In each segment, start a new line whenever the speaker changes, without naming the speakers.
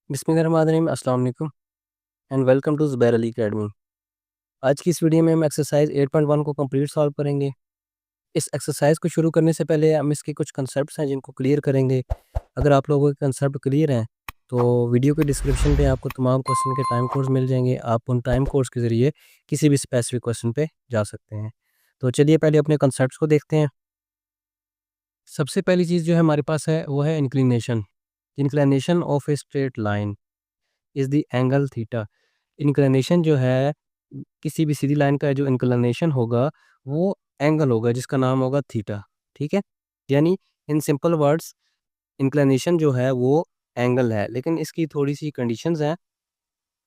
बिस्मिल्लाहिर्रहमानिर्रहीम, अस्सलाम वालेकुम and welcome to Zubair Ali academy. आज की इस वीडियो में हम एक्सरसाइज 8.1 को कंप्लीट सॉल्व करेंगे। इस एक्सरसाइज को शुरू करने से पहले हम इसके कुछ कंसेप्ट्स हैं जिनको क्लियर करेंगे। अगर आप लोगों के कंसेप्ट क्लियर हैं तो वीडियो के डिस्क्रिप्शन पे आपको तमाम क्वेश्चन के टाइम कोड्स मिल जाएंगे। आप उन टाइम कोड्स के ज़रिए किसी भी स्पेसिफिक क्वेश्चन पे जा सकते हैं। तो चलिए पहले अपने कंसेप्ट्स को देखते हैं। सबसे पहली चीज़ जो है हमारे पास है वो है inclination. Inclination of a straight line is the angle theta. Inclination जो है किसी भी सीधी लाइन का जो इंक्लिनेशन होगा वो एंगल होगा जिसका नाम होगा थीटा। ठीक है, यानी इन सिंपल वर्ड्स इंक्लिनेशन जो है वो एंगल है, लेकिन इसकी थोड़ी सी कंडीशंस हैं।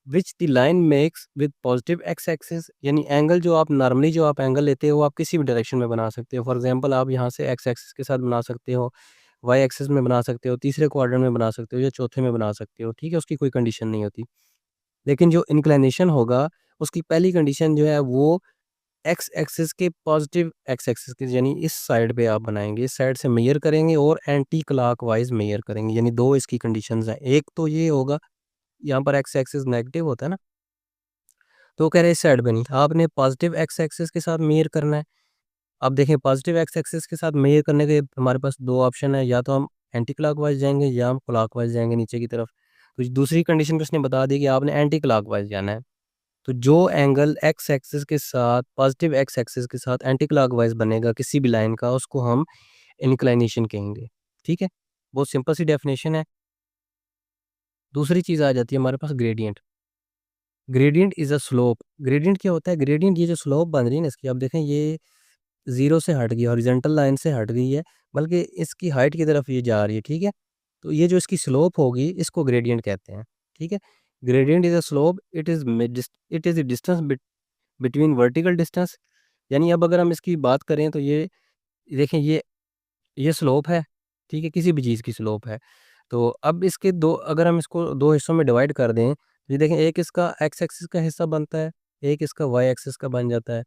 Which the line makes with positive x axis, यानी एंगल जो आप नॉर्मली जो आप एंगल लेते हो आप किसी भी डायरेक्शन में बना सकते हो। फॉर एग्जांपल आप यहाँ से एक्स एक्सिस के साथ बना सकते हो, वाई एक्सिस में बना सकते हो, तीसरे क्वाड्रेंट में बना सकते हो या चौथे में बना सकते हो। ठीक है, उसकी कोई कंडीशन नहीं होती। लेकिन जो इंक्लिनेशन होगा उसकी पहली कंडीशन जो है वो एक्स एक्सिस के पॉजिटिव एक्स एक्सिस के, यानी इस साइड पे आप बनाएंगे, इस साइड से मेजर करेंगे और एंटी क्लॉकवाइज मेजर करेंगे। यानी दो इसकी कंडीशंस हैं। एक तो ये होगा यहाँ पर एक्स एक्सिस नेगेटिव होता है ना, तो वो कह रहे हैं इस साइड पे नहीं, आपने पॉजिटिव एक्स एक्सिस के साथ मेजर करना है। अब देखें पॉजिटिव एक्स एक्सिस के साथ मेजर करने के हमारे पास दो ऑप्शन है, या तो हम एंटी क्लॉकवाइज जाएंगे या हम क्लॉकवाइज जाएंगे नीचे की तरफ। तो दूसरी कंडीशन पे उसने बता दी कि आपने एंटी क्लॉकवाइज जाना है। तो जो एंगल एक्स एक्सिस के साथ पॉजिटिव एक्स एक्सिस के साथ एंटी क्लॉकवाइज बनेगा किसी भी लाइन का, उसको हम इंक्लिनेशन कहेंगे। ठीक है, बहुत सिंपल सी डेफिनेशन है। दूसरी चीज़ आ जाती है हमारे पास gradient. Gradient is a slope. Gradient क्या होता है? ग्रेडियंट ये जो स्लोप बन रही है ना इसकी, अब देखें ये ज़ीरो से हट गई, हॉरिजॉन्टल लाइन से हट गई है, बल्कि इसकी हाइट की तरफ ये जा रही है। ठीक है, तो ये जो इसकी स्लोप होगी इसको ग्रेडियंट कहते हैं। ठीक है, gradient is a slope, it is the distance between vertical distance. यानी अब अगर हम इसकी बात करें तो ये देखें ये स्लोप है। ठीक है, किसी भी चीज़ की स्लोप है। तो अब इसके दो, अगर हम इसको दो हिस्सों में डिवाइड कर दें तो ये देखें एक इसका एक्स एक्सिस का हिस्सा बनता है, एक इसका वाई एक्सिस का बन जाता है।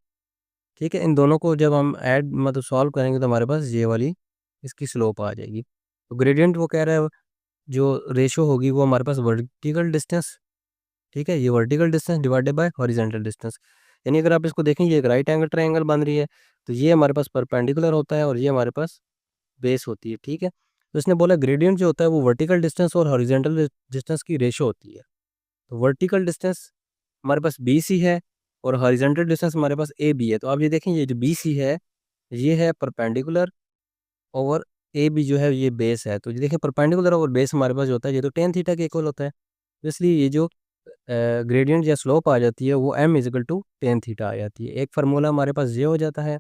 ठीक है, इन दोनों को जब हम ऐड मतलब सॉल्व करेंगे तो हमारे पास ये वाली इसकी स्लोप आ जाएगी। तो ग्रेडियंट वो कह रहा है जो रेशो होगी वो हमारे पास वर्टिकल डिस्टेंस। ठीक है, ये vertical distance divided by horizontal distance. यानी अगर आप इसको देखें ये एक राइट एंगल ट्रायंगल बन रही है, तो ये हमारे पास परपेंडिकुलर होता है और ये हमारे पास बेस होती है। ठीक है, तो इसने बोला ग्रेडियंट जो होता है वो वर्टिकल डिस्टेंस और हॉरिजॉन्टल डिस्टेंस की रेशो होती है। तो वर्टिकल डिस्टेंस हमारे पास बी सी है और हॉरिजॉन्टल डिस्टेंस हमारे पास ए बी है। तो आप ये देखें ये जो बी सी है ये है परपेंडिकुलर और ए बी जो है ये बेस है। तो ये देखें परपेंडिकुलर और बेस हमारे पास जो होता है ये तो टेन थीटा के इक्वल होता है। तो इसलिए ये जो ग्रेडियंट या स्लोप आ जाती है वो m is equal to tan theta आ जाती है। एक फार्मूला हमारे पास ये हो जाता है।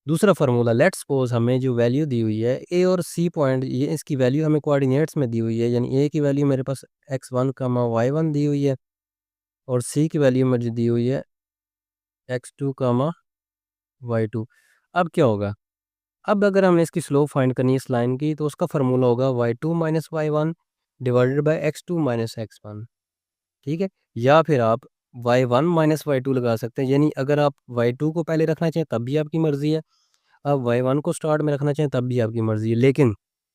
दूसरा फार्मूला, लेट्स सपोज हमें जो वैल्यू दी हुई है ए और सी पॉइंट, ये इसकी वैल्यू हमें कोऑर्डिनेट्स में दी हुई है। यानी ए की वैल्यू मेरे पास x1 कामा y1 दी हुई है और सी की वैल्यू मुझे दी हुई है x2 कामा y2। अब क्या होगा? अब अगर हमने इसकी स्लोप फाइंड करनी है इस लाइन की तो उसका फार्मूला होगा y2 minus y1 divided by x2 minus x1। ठीक है, या फिर आप y1 माइनस y2 लगा सकते हैं। यानी अगर आप y2 को पहले रखना चाहें तब भी आपकी मर्ज़ी है, आप y1 को स्टार्ट में रखना चाहें तब भी आपकी मर्ज़ी है। लेकिन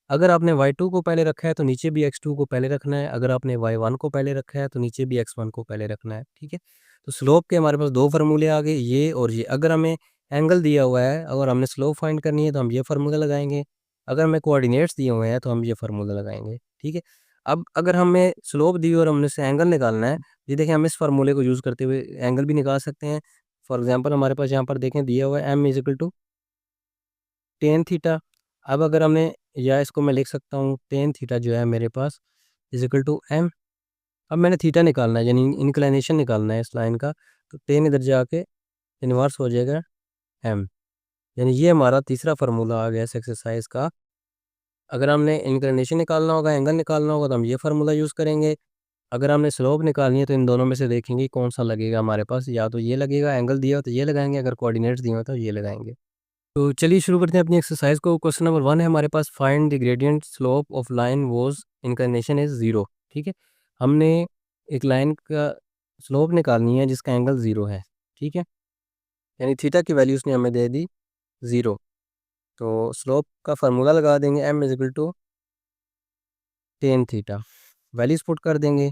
अगर आपने y2 को पहले रखा है तो नीचे भी x2 को पहले रखना है, अगर आपने y1 को पहले रखा है तो नीचे भी x1 को पहले रखना है। ठीक है, तो स्लोप के हमारे पास दो फार्मूले आ गए, ये और ये। अगर हमें एंगल दिया हुआ है, अगर हमने स्लोप फाइंड करनी है तो हम ये फार्मूला लगाएंगे, अगर हमें कोऑर्डिनेट्स दिए हुए हैं तो हम ये फार्मूला लगाएंगे। ठीक है, अब अगर हमें स्लोप दी और हमने से एंगल निकालना है, ये देखें हम इस फार्मूले को यूज़ करते हुए एंगल भी निकाल सकते हैं। फॉर एग्जांपल हमारे पास यहाँ पर देखें दिया हुआ है m is equal to tan theta. अब अगर हमने, या इसको मैं लिख सकता हूँ टेन थीटा जो है मेरे पास इज इक्वल टू m। अब मैंने थीटा निकालना है यानी इंक्लिनेशन निकालना है इस लाइन का, तो टेन इधर जाके इन्वर्स हो जाएगा m। यानी ये हमारा तीसरा फार्मूला आ गया इस एक्सरसाइज का। अगर हमने इंक्लिनेशन निकालना होगा, एंगल निकालना होगा, तो हम ये फार्मूला यूज़ करेंगे। अगर हमने स्लोप निकालनी है तो इन दोनों में से देखेंगे कौन सा लगेगा हमारे पास, या तो ये लगेगा, एंगल दिया हो तो ये लगाएंगे, अगर कोऑर्डिनेट्स दिए हो तो ये लगाएंगे। तो चलिए शुरू करते हैं अपनी एक्सरसाइज को। क्वेश्चन नंबर 1 है हमारे पास, find the gradient slope of line whose inclination is zero. ठीक है, हमने एक लाइन का स्लोप निकालनी है जिसका एंगल ज़ीरो है। ठीक है, यानी थीटा की वैल्यू उसने हमें दे दी ज़ीरो। तो स्लोप का फार्मूला लगा देंगे m is equal to tan theta. Values put कर देंगे,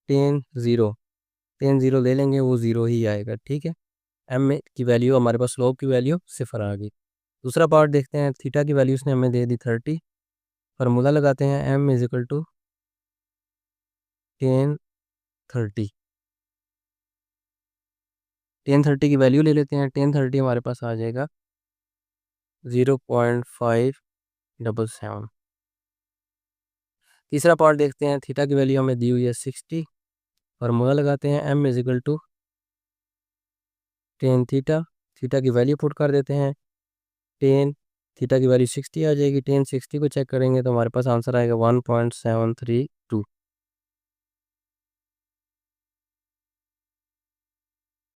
टेन ज़ीरो ले लेंगे, वो ज़ीरो ही आएगा, ठीक है। एम में की वैल्यू हमारे पास स्लोप की वैल्यू 0 आ गई। दूसरा पार्ट देखते हैं, थीटा की वैल्यू उसने हमें दे दी 30। फार्मूला लगाते हैं M is equal to tan 30। Tan 30 की वैल्यू ले लेते हैं, टेन 30 हमारे पास आ जाएगा 0.577। तीसरा पार्ट देखते हैं, थीटा की वैल्यू हमें दी हुई है 60। फार्मूला लगाते हैं M is equal to tan theta, theta की वैल्यू पुट कर देते हैं, टेन थीटा की वैल्यू 60 आ जाएगी। टेन 60 को चेक करेंगे तो हमारे पास आंसर आएगा 1.732।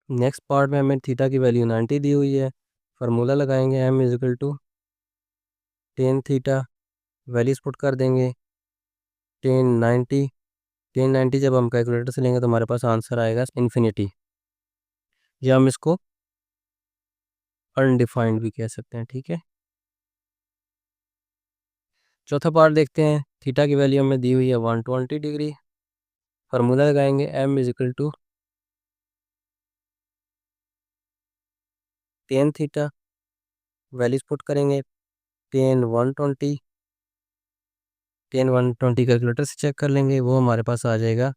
नेक्स्ट पार्ट में हमें थीटा की वैल्यू 90 दी हुई है। फार्मूला लगाएंगे M is equal to tan theta, values put कर देंगे, टेन 90। टेन 90 जब हम कैलकुलेटर से लेंगे तो हमारे पास आंसर आएगा इन्फिनिटी, या हम इसको अनडिफाइंड भी कह सकते हैं, ठीक है। चौथा पार्ट देखते हैं, थीटा की वैल्यू हमें दी हुई है 120 डिग्री। फार्मूला लगाएंगे M is equal to tan theta, values put करेंगे, टेन 120। टेन 120 कैलकुलेटर से चेक कर लेंगे, वो हमारे पास आ जाएगा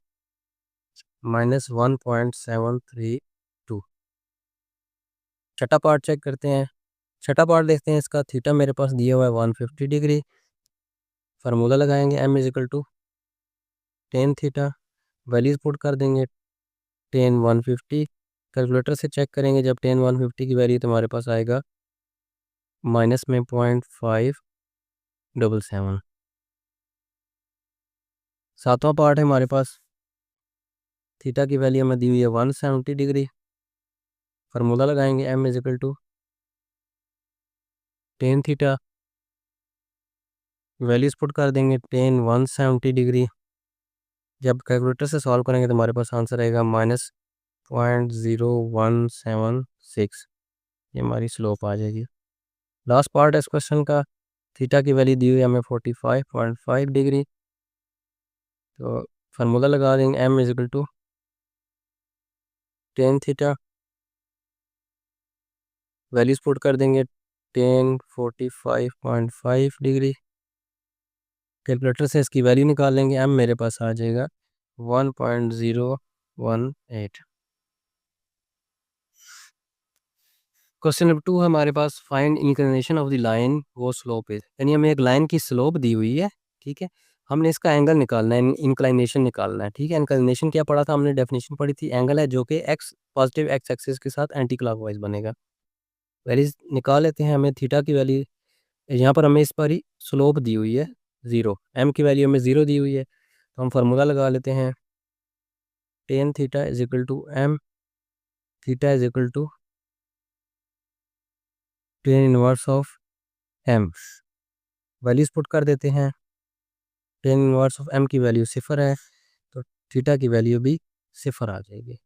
-1.732। छठा पार्ट चेक करते हैं, छठा पार्ट देखते हैं, इसका थीटा मेरे पास दिया हुआ है 150 डिग्री। फार्मूला लगाएंगे M is equal to tan theta, values put कर देंगे, टेन 150। कैलकुलेटर से चेक करेंगे, जब टेन 150 की वैल्यू तो हमारे पास आएगा माइनस में 0.577। सातवां पार्ट है हमारे पास, थीटा की वैल्यू हमें दी हुई है 170 डिग्री। फार्मूला लगाएंगे M is equal to tan theta, values put कर देंगे, टेन 170 डिग्री। जब कैलकुलेटर से सॉल्व करेंगे तो हमारे पास आंसर आएगा -0.0176। ये हमारी स्लोप आ जाएगी। लास्ट पार्ट है इस क्वेश्चन का, थीटा की वैल्यू दी हुई है हमें 45.5 डिग्री। तो फार्मूला लगा देंगे m is equal to tan theta, values put कर देंगे, टेन 45.5 डिग्री। कैलकुलेटर से इसकी वैल्यू निकाल लेंगे, एम मेरे पास आ जाएगा 1.018। क्वेश्चन नंबर 2 हमारे पास, find inclination of the line whose slope is, यानी हमें एक लाइन की स्लोप दी हुई है, ठीक है। हमने इसका एंगल निकालना है, इंक्लाइनेशन निकालना है, ठीक है। इंक्लाइनेशन क्या पढ़ा था हमने, डेफिनेशन पढ़ी थी, एंगल है जो कि एक्स पॉजिटिव एक्स एक्सिस के साथ एंटी क्लॉकवाइज बनेगा। वैल्यूज निकाल लेते हैं, हमें थीटा की वैल्यू यहाँ पर हमें इस पर ही स्लोप दी हुई है 0, एम की वैल्यू हमें 0 दी हुई है, तो हम फार्मूला लगा लेते हैं, tan theta is equal to m, theta is equal to tan inverse of m. Values put कर देते हैं, टेन इनवर्स ऑफ एम की वैल्यू 0 है, तो थीटा की वैल्यू भी 0 आ जाएगी।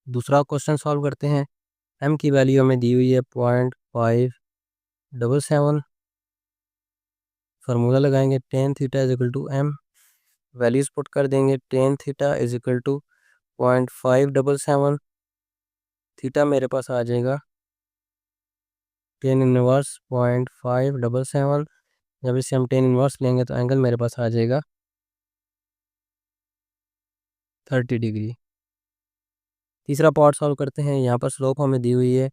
दूसरा क्वेश्चन सॉल्व करते हैं, एम की वैल्यू हमें दी हुई है 0.577। फार्मूला लगाएंगे tan theta is equal to m, values put कर देंगे, tan theta is equal to 0.577। Theta मेरे पास आ जाएगा टेन इनवर्स 0.577। जब इसे हम टेन इनवर्स लेंगे तो एंगल मेरे पास आ जाएगा 30 डिग्री। तीसरा पार्ट सॉल्व करते हैं, यहाँ पर स्लोप हमें दी हुई है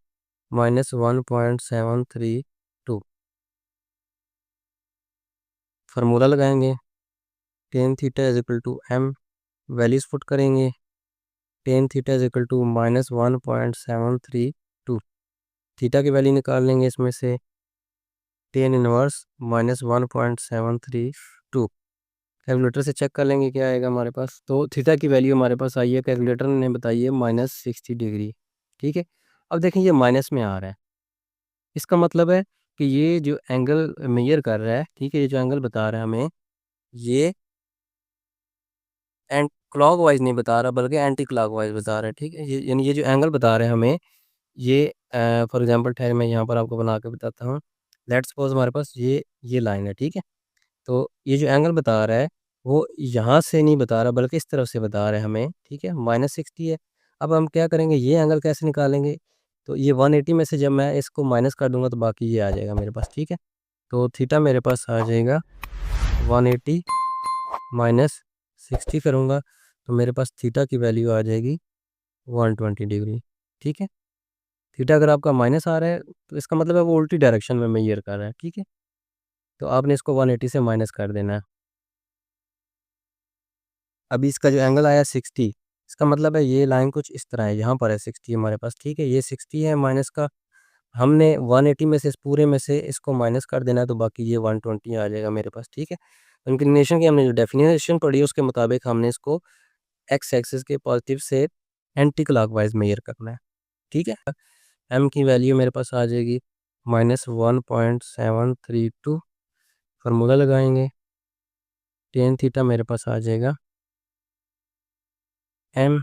-1.732। फार्मूला लगाएंगे, tan theta is equal to m, values put करेंगे, tan theta is equal to -1.732। Theta की वैल्यू निकाल लेंगे, इसमें से टेन इनवर्स -1.732। कैलकुलेटर से चेक कर लेंगे क्या आएगा हमारे पास। तो थीटा की वैल्यू हमारे पास आई है, कैलकुलेटर ने बताई है -60 डिग्री, ठीक है। अब देखें ये माइनस में आ रहा है, इसका मतलब है कि ये जो एंगल मेजर कर रहा है, ठीक है, ये जो एंगल बता रहा है हमें, ये एंड क्लॉकवाइज नहीं बता रहा बल्कि एंटी क्लॉकवाइज बता रहा है, ठीक है। ये यानी ये जो एंगल बता रहे हैं हमें, ये फॉर एग्जांपल ठहर मैं यहाँ पर आपको बना के बताता हूँ। लेट्स सपोज हमारे पास ये लाइन है, ठीक है। तो ये जो एंगल बता रहा है वो यहाँ से नहीं बता रहा बल्कि इस तरफ से बता रहा है हमें, ठीक है, -60 है। अब हम क्या करेंगे, ये एंगल कैसे निकालेंगे, तो ये 180 में से जब मैं इसको माइनस कर दूंगा तो बाकी ये आ जाएगा मेरे पास, ठीक है। तो थीटा मेरे पास आ जाएगा 180 माइनस 60 करूँगा तो मेरे पास थीटा की वैल्यू आ जाएगी 120 डिग्री, ठीक है। थीटा अगर आपका माइनस आ रहा है तो इसका मतलब है वो उल्टी डायरेक्शन में मेजर कर रहा है, ठीक है। तो आपने इसको 180 से माइनस कर देना है। अभी इसका जो एंगल आया 60, इसका मतलब है ये लाइन कुछ इस तरह है, यहाँ पर है 60 हमारे पास, ठीक है। ये 60 है माइनस का, हमने 180 में से इस पूरे में से इसको माइनस कर देना है तो बाकी ये 120 आ जाएगा मेरे पास, ठीक है। इंक्लिनेशन की हमने जो डेफिनेशन पढ़ी है उसके मुताबिक हमने इसको एक्स एक्सिस के पॉजिटिव से एंटी क्लॉकवाइज मेजर करना है, ठीक है। एम की वैल्यू मेरे पास आ जाएगी -1.732, फार्मूला लगाएंगे, टेन थीटा मेरे पास आ जाएगा एम,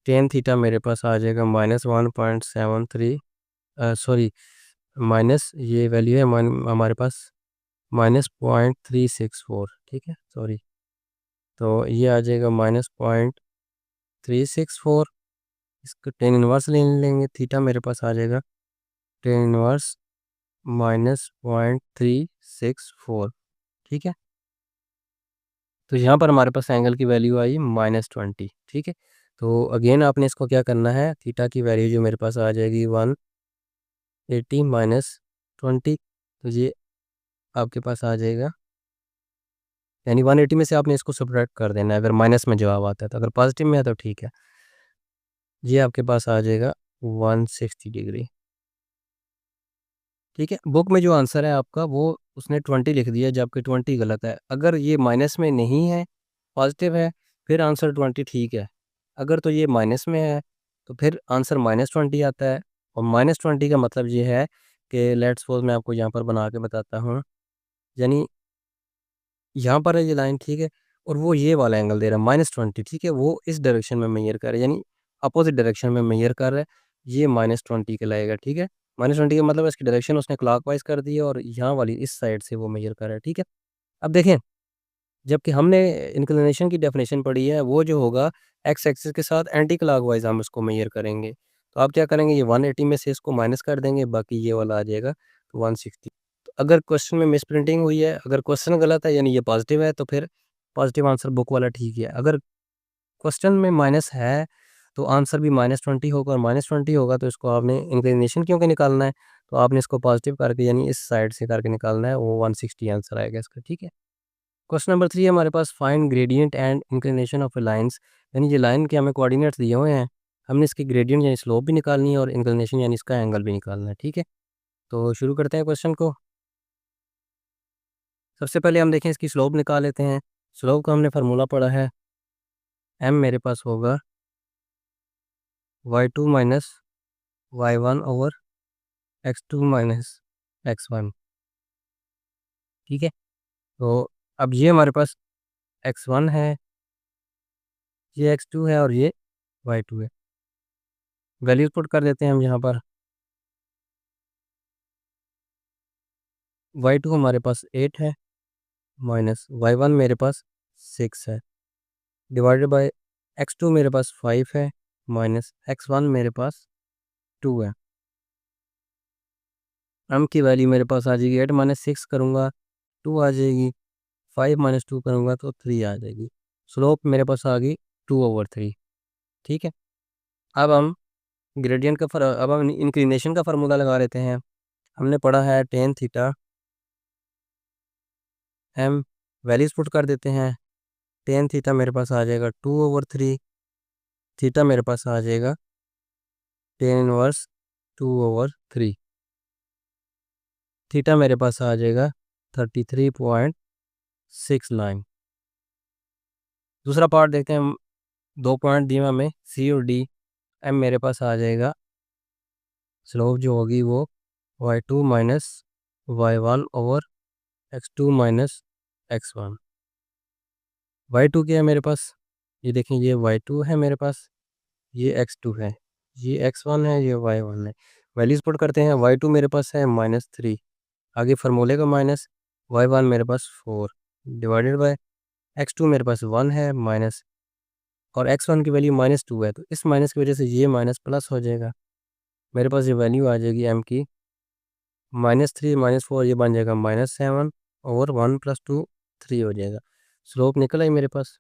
टेन थीटा मेरे पास आ जाएगा -1.73, सॉरी माइनस ये वैल्यू है हमारे पास -0.364, ठीक है, सॉरी। तो ये आ जाएगा -0.364, इसका टेन इनवर्स ले लेंगे, थीटा मेरे पास आ जाएगा टेन इनवर्स -0.364, ठीक है। तो यहाँ पर हमारे पास एंगल की वैल्यू आई -20, ठीक है। तो अगेन आपने इसको क्या करना है, थीटा की वैल्यू जो मेरे पास आ जाएगी 180 -20, तो ये आपके पास आ जाएगा, यानी 180 में से आपने इसको सब्ट्रैक्ट कर देना है अगर माइनस में जवाब आता है, तो अगर पॉजिटिव में है तो ठीक है। ये आपके पास आ जाएगा 160 डिग्री, ठीक है। बुक में जो आंसर है आपका वो उसने 20 लिख दिया जबकि 20 गलत है। अगर ये माइनस में नहीं है, पॉजिटिव है, फिर आंसर 20 ठीक है। अगर तो ये माइनस में है तो फिर आंसर -20 आता है, और -20 का मतलब ये है कि लेट्स सपोज मैं आपको यहाँ पर बना के बताता हूँ, यानी यहाँ पर है ये लाइन, ठीक है, और वो ये वाला एंगल दे रहा है -20, ठीक है, वो इस डायरेक्शन में मेजर कर रहा है, यानी अपोजिट डायरेक्शन में मेजर कर रहा है, ये -20 कहलाएगा, ठीक है। -20 का मतलब इसकी डायरेक्शन उसने क्लॉकवाइज कर दी है और यहाँ वाली इस साइड से वो मेजर कर रहा है, ठीक है। अब देखें, जबकि हमने इंक्लिनेशन की डेफिनेशन पढ़ी है, वो जो होगा एक्स एक्सिस के साथ एंटी क्लॉकवाइज हम उसको मेजर करेंगे। तो आप क्या करेंगे, ये 180 में से इसको माइनस कर देंगे, बाकी ये वाला आ जाएगा तो 160। तो अगर क्वेश्चन में मिस प्रिंटिंग हुई है, अगर क्वेश्चन गलत है यानी ये पॉजिटिव है, तो फिर पॉजिटिव आंसर बुक वाला ठीक है। अगर क्वेश्चन में माइनस है तो आंसर भी -20 होगा, और -20 होगा तो इसको आपने इंक्लिनेशन क्योंकि निकालना है, तो आपने इसको पॉजिटिव करके यानी इस साइड से करके निकालना है, वो 160 आंसर आएगा इसका, ठीक है। क्वेश्चन नंबर 3 है हमारे पास, find gradient and inclination of a lines, यानी ये लाइन के हमें कोऑर्डिनेट्स दिए हुए हैं, हमने इसकी ग्रेडियंट यानी स्लोप भी निकालनी है और इंक्लिनेशन यानी इसका एंगल भी निकालना है, ठीक है। तो शुरू करते हैं क्वेश्चन को। सबसे पहले हम देखें इसकी स्लोप निकाल लेते हैं। स्लोप का हमने फार्मूला पढ़ा है, एम मेरे पास होगा y2 minus y1 over x2 minus x1, ठीक है। तो अब ये हमारे पास x1 है, ये x2 है और ये y2 है। वैल्यूज पुट कर देते हैं हम यहाँ पर। y2 हमारे पास 8 है, माइनस y1 मेरे पास 6 है, डिवाइडेड बाय x2 मेरे पास 5 है, माइनस x1 मेरे पास 2 है। m की वैल्यू मेरे पास आ जाएगी 8 माइनस 6 करूँगा 2 आ जाएगी, 5 माइनस 2 करूँगा तो 3 आ जाएगी। स्लोप मेरे पास आ गई 2/3, ठीक है। अब हम अब हम इंक्लिनेशन का फार्मूला लगा लेते हैं। हमने पढ़ा है tan theta, m values put कर देते हैं। टेन थीटा मेरे पास आ जाएगा 2/3, थीटा मेरे पास आ जाएगा टेन इनवर्स 2/3, थीटा मेरे पास आ जाएगा 33.69। दूसरा पार्ट देखते हैं हम, 2 पॉइंट दिए हमें सी और डी। एम मेरे पास आ जाएगा, स्लोप जो होगी वो y2 minus y1 over x2 minus x1। y2 क्या है मेरे पास, ये देखें, ये y2 है मेरे पास, ये x2 है, ये x1 है, ये y1 है। वैल्यूज पुट करते हैं, y2 मेरे पास है -3, आगे फार्मूले का माइनस, y1 मेरे पास 4, डिवाइडेड बाय x2 मेरे पास 1 है माइनस, और x1 की वैल्यू -2 है, तो इस माइनस की वजह से ये माइनस प्लस हो जाएगा। मेरे पास ये वैल्यू आ जाएगी m की -3 -4, ये बन जाएगा -7 और 1 + 2 3 हो जाएगा। स्लोप निकल आई मेरे पास।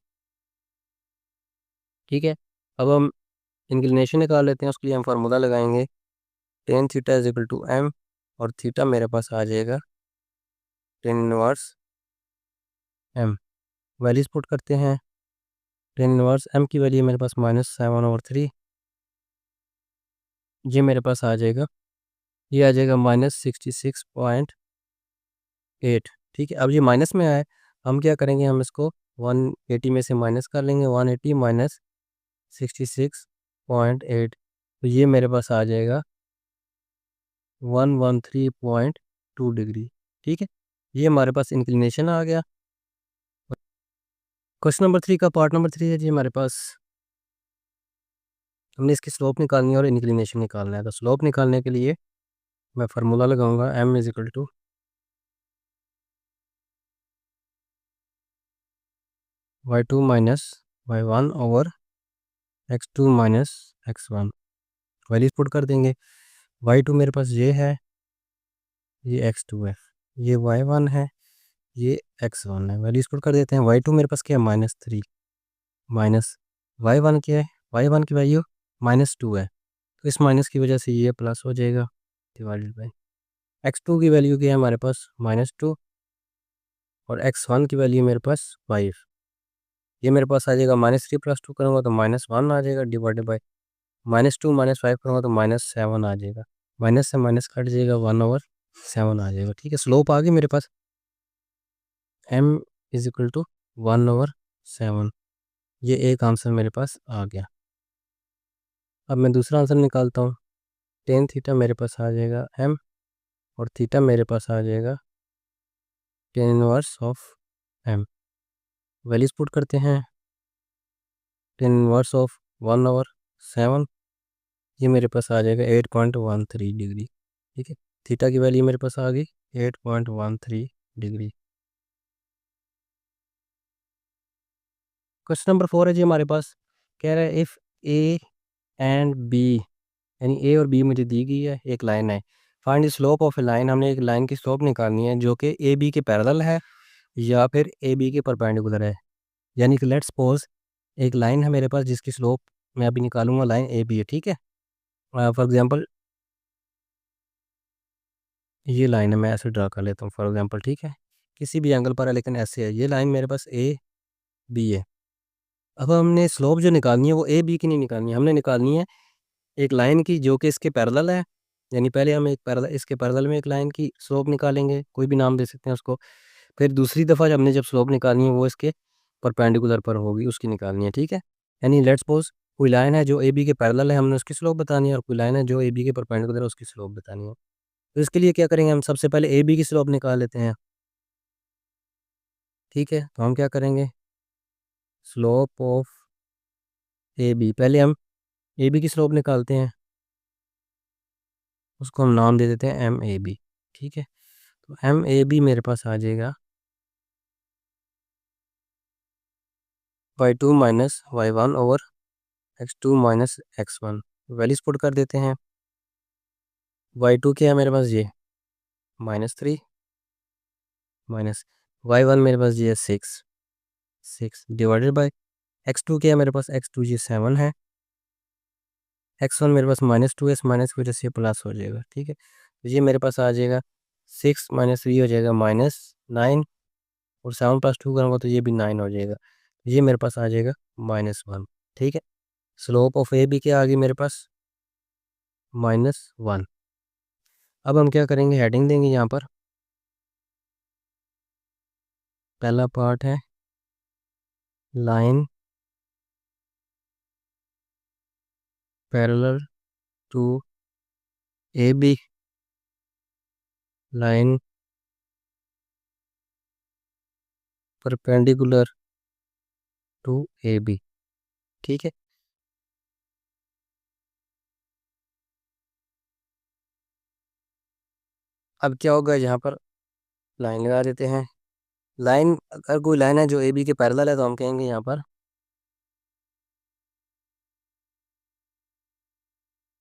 ठीक है, अब हम इंक्लिनेशन निकाल लेते हैं। उसके लिए हम फार्मूला लगाएंगे tan theta is equal to m, और थीटा मेरे पास आ जाएगा tan inverse m। Values put करते हैं। tan इनवर्स m की वैल्यू मेरे पास -7/3, ये मेरे पास आ जाएगा, ये आ जाएगा -66.8। ठीक है, अब ये माइनस में आए, हम क्या करेंगे, हम इसको 180 में से माइनस कर लेंगे। 180 माइनस 66.8, तो ये मेरे पास आ जाएगा 113.2 डिग्री। ठीक है, ये हमारे पास इंक्लिनेशन आ गया। क्वेश्चन नंबर 3 का पार्ट नंबर 3 है जी हमारे पास। हमने इसकी स्लोप निकालनी है और इंक्लिनेशन निकालना है। तो स्लोप निकालने के लिए मैं फार्मूला लगाऊंगा m is equal to y2 minus y1 over x2 minus x1। Values put कर देंगे। y2 मेरे पास ये है, ये x2 है, ये y1 है, ये x1 है। वैल्यूज पुट कर देते हैं। y2 मेरे पास क्या है, -3, माइनस y1 क्या है, y1 की वैल्यू -2 है, तो इस माइनस की वजह से ये प्लस हो जाएगा, डिवाइडेड बाई x2 की वैल्यू क्या है हमारे पास -2, और x1 की वैल्यू मेरे पास 5। ये मेरे पास आ जाएगा, -3 + 2 करूँगा तो -1 आ जाएगा, डिवाइडेड बाई -2 -5 करूँगा तो -7 आ जाएगा। माइनस से माइनस कट जाएगा, 1/7 आ जाएगा। ठीक है, स्लोप आ गई मेरे पास, m इज इक्वल टू 1/7। ये एक आंसर मेरे पास आ गया। अब मैं दूसरा आंसर निकालता हूँ। tan थीटा मेरे पास आ जाएगा m, और थीटा मेरे पास आ जाएगा tan inverse of m। Values put करते हैं। tan इनवर्स ऑफ 1/7, ये मेरे पास आ जाएगा 8.13 डिग्री। ठीक है, थीटा की वैल्यू मेरे पास आ गई 8.13 डिग्री। क्वेश्चन नंबर 4 है जी हमारे पास। कह रहा है इफ़ ए एंड बी, यानी ए और बी मुझे दी गई है, एक लाइन है। Find the slope of a line, हमने एक लाइन की स्लोप निकालनी है जो कि ए बी के पैरेलल है या फिर ए बी के परपेंडिकुलर है। यानी कि लेट्स सपोज एक लाइन है मेरे पास जिसकी स्लोप मैं अभी निकालूंगा, लाइन ए बी है। ठीक है, फॉर एग्जांपल ये लाइन है, मैं ऐसे ड्रा कर लेता हूँ फॉर एग्जांपल। ठीक है, किसी भी एंगल पर है लेकिन ऐसे है। ये लाइन मेरे पास ए बी है। अब हमने स्लोप जो निकालनी है वो ए बी की नहीं निकालनी है, हमने निकालनी है एक लाइन की जो कि इसके पैरेलल है। यानी पहले हम एक पैरेलल, इसके पैरेलल में एक लाइन की स्लोप निकालेंगे, कोई भी नाम दे सकते हैं उसको। फिर दूसरी दफ़ा जब हमने जब स्लोप निकालनी है वो इसके परपेंडिकुलर पर होगी, उसकी निकालनी है। ठीक है, यानी लेट्स सपोज कोई लाइन है जो ए बी के पैरेलल है, हमने उसकी स्लोप बतानी है, और कोई लाइन है जो ए बी के परपेंडिकुलर है, उसकी स्लोप बतानी है। तो इसके लिए क्या करेंगे, हम सबसे पहले ए बी की स्लोप निकाल लेते हैं। ठीक है, तो हम क्या करेंगे, स्लोप ऑफ ए बी, पहले हम ए बी की स्लोप निकालते हैं, उसको हम नाम दे देते हैं एम ए बी। ठीक है, तो एम ए बी मेरे पास आ जाएगा y2 minus y1 over x2 minus x1। Values put कर देते हैं। y2 क्या है मेरे पास, ये -3, माइनस y1 मेरे पास ये 6 डिवाइडेड बाय x2 क्या है मेरे पास, x2 ये 7 है, x1 मेरे पास -2 है, इस माइनस की वजह से प्लस हो जाएगा। ठीक है, तो ये मेरे पास आ जाएगा 6 - 3 हो जाएगा -9, और 7 + 2 करूँगा तो ये भी 9 हो जाएगा। ये मेरे पास आ जाएगा -1। ठीक है, स्लोप ऑफ ए बी क्या आ गई मेरे पास, -1। अब हम क्या करेंगे, हेडिंग देंगे यहाँ पर। पहला पार्ट है line parallel to A B, line perpendicular to A B. ठीक है, अब क्या होगा, यहाँ पर लाइन लगा देते हैं। लाइन, अगर कोई लाइन है जो ए बी के पैरेलल है तो हम कहेंगे यहाँ पर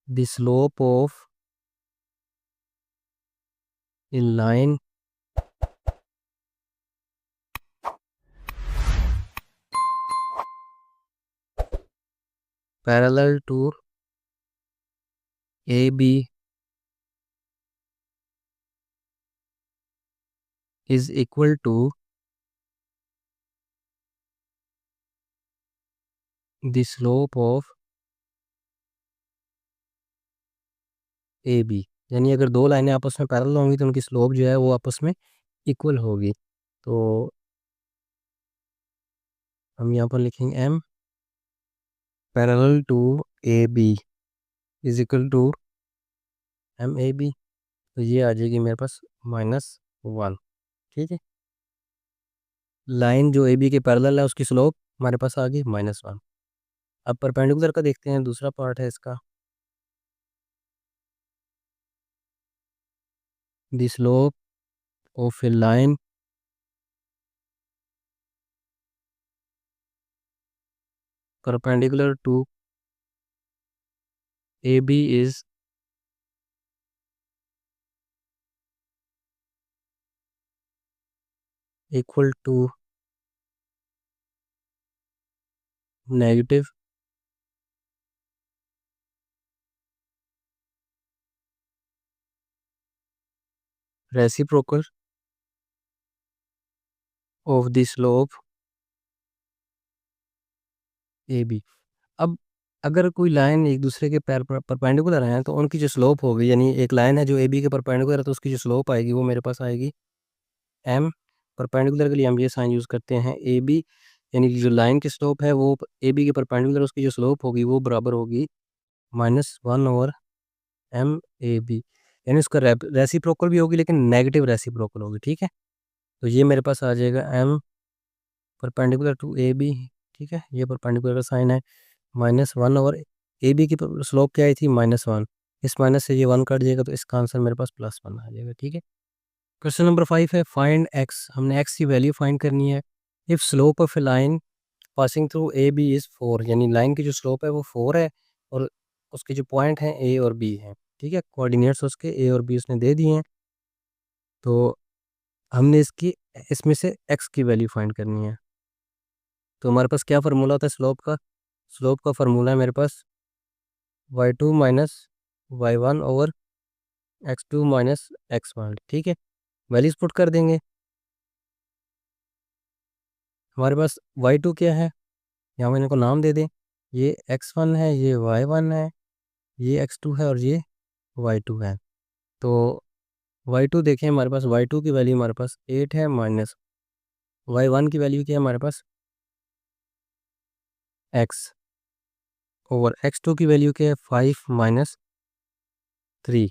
the slope of a line parallel to A B is equal to the slope of A B. यानी अगर दो लाइनें आपस में पैरेलल होंगी तो उनकी स्लोप जो है वो आपस में इक्वल होगी। तो हम यहाँ पर लिखेंगे m parallel to A B is equal to m A B. तो ये आ जाएगी मेरे पास -1। ठीक है, लाइन जो ए बी के पैरेलल है उसकी स्लोप हमारे पास आ गई -1। अब परपेंडिकुलर का देखते हैं, दूसरा पार्ट है इसका। The slope of a line perpendicular to AB is equal to negative reciprocal of the slope AB। अब अगर कोई लाइन एक दूसरे के परपेंडिकुलर हैं तो उनकी जो स्लोप होगी, यानी एक लाइन है जो ए बी के परपेंडिकुलर है तो उसकी जो स्लोप आएगी वो मेरे पास आएगी एम। परपेंडिकुलर के लिए हम ये साइन यूज़ करते हैं ए बी, यानी कि जो लाइन की स्लोप है वो ए बी के परपेंडिकुलर, उसकी जो स्लोप होगी वो बराबर होगी -1/m/AB। यानी उसका रेसिप्रोकल भी होगी लेकिन नेगेटिव रेसिप्रोकल होगी। ठीक है, तो ये मेरे पास आ जाएगा m perpendicular to A B. ठीक है, ये परपेंडिकुलर का साइन है -1 और ए बी की स्लोप क्या आई थी -1। इस माइनस से ये 1 कट जाएगा तो इसका आंसर मेरे पास +1 आ जाएगा। ठीक है, क्वेश्चन नंबर 5 है फाइंड एक्स। हमने एक्स की वैल्यू फाइंड करनी है। If slope of a line passing through A B is 4, यानी लाइन की जो स्लोप है वो 4 है और उसके जो पॉइंट हैं ए और बी हैं। ठीक है, कोऑर्डिनेट्स उसके ए और बी उसने दे दिए हैं। तो हमने इसमें से एक्स की वैल्यू फाइंड करनी है। तो हमारे पास क्या फार्मूला होता है स्लोप का? स्लोप का फार्मूला है मेरे पास y2 minus y1 over x2 minus x1। ठीक है, वैल्यूज पुट कर देंगे। हमारे पास y2 क्या है, यहाँ मैंने इनको नाम दे दें। ये x1 है, ये y1 है, ये x2 है और ये y2 है। तो y2 देखें, हमारे पास y2 की वैल्यू हमारे पास 8 है, माइनस y1 की वैल्यू क्या है हमारे पास x ओवर x2 की वैल्यू क्या है 5 माइनस 3।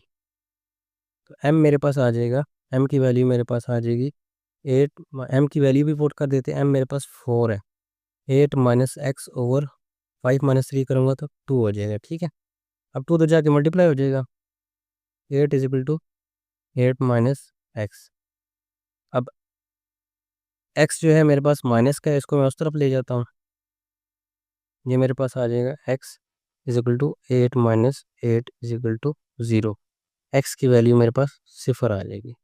तो m मेरे पास आ जाएगा, m की वैल्यू मेरे पास आ जाएगी 8। m की वैल्यू भी पुट कर देते हैं, m मेरे पास 4 है। 8 माइनस एक्स ओवर 5 माइनस 3 करूँगा तो 2 हो जाएगा। ठीक है, अब 2 तो जाके मल्टीप्लाई हो जाएगा। 8 is equal to 8 minus x. अब x जो है मेरे पास माइनस का है, इसको मैं उस तरफ ले जाता हूँ। ये मेरे पास आ जाएगा x is equal to 8 minus 8 is equal to 0। x की वैल्यू मेरे पास 0 आ जाएगी।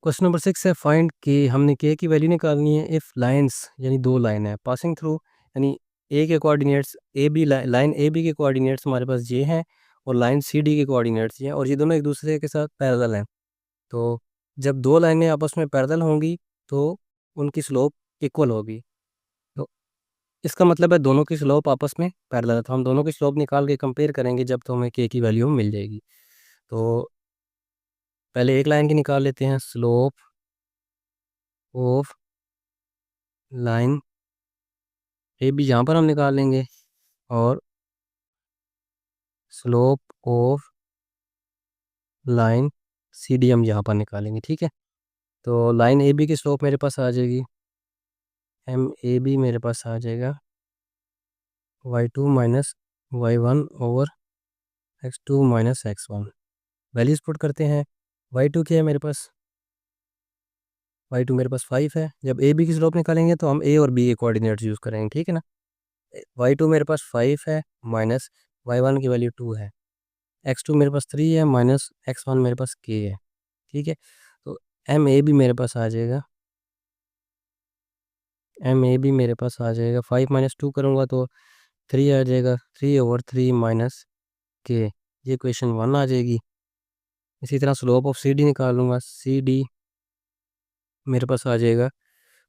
क्वेश्चन नंबर 6 है फाइंड के। हमने के की वैल्यू निकालनी है इफ़ लाइंस, यानी दो लाइन है पासिंग थ्रू, यानी ए के coordinates A B, line A B के कोऑर्डिनेट्स हमारे पास ये हैं और लाइन सी डी के कोऑर्डिनेट्स ये हैं और ये दोनों एक दूसरे के साथ पैरेलल हैं। तो जब दो लाइनें आपस में पैरेलल होंगी तो उनकी स्लोप इक्वल होगी। तो इसका मतलब है दोनों की स्लोप आपस में पैरेलल है, तो हम दोनों की स्लोप निकाल के कंपेयर करेंगे जब तो हमें के की वैल्यू मिल जाएगी। तो पहले एक लाइन की निकाल लेते हैं, slope of line A B यहाँ पर हम निकाल लेंगे और slope of line C D हम यहाँ पर निकालेंगे। ठीक है, तो लाइन ए बी की स्लोप मेरे पास आ जाएगी एम ए बी, मेरे पास आ जाएगा y2 minus y1 over x2 minus x1। Values put करते हैं। y2 क्या है मेरे पास y2 मेरे पास 5 है। जब ए बी की स्लोप निकालेंगे तो हम ए और बी के कोऑर्डिनेट्स यूज़ करेंगे, ठीक है ना। y2 मेरे पास 5 है माइनस y1 की वैल्यू 2 है, x2 मेरे पास 3 है माइनस x1 मेरे पास k है, ठीक है। तो एम ए बी मेरे पास आ जाएगा, एम ए बी मेरे पास आ जाएगा 5 माइनस 2 करूँगा तो 3 आ जाएगा, 3/3 माइनस के, ये इक्वेशन 1 आ जाएगी। इसी तरह स्लोप ऑफ सी डी निकालूंगा, सी डी मेरे पास आ जाएगा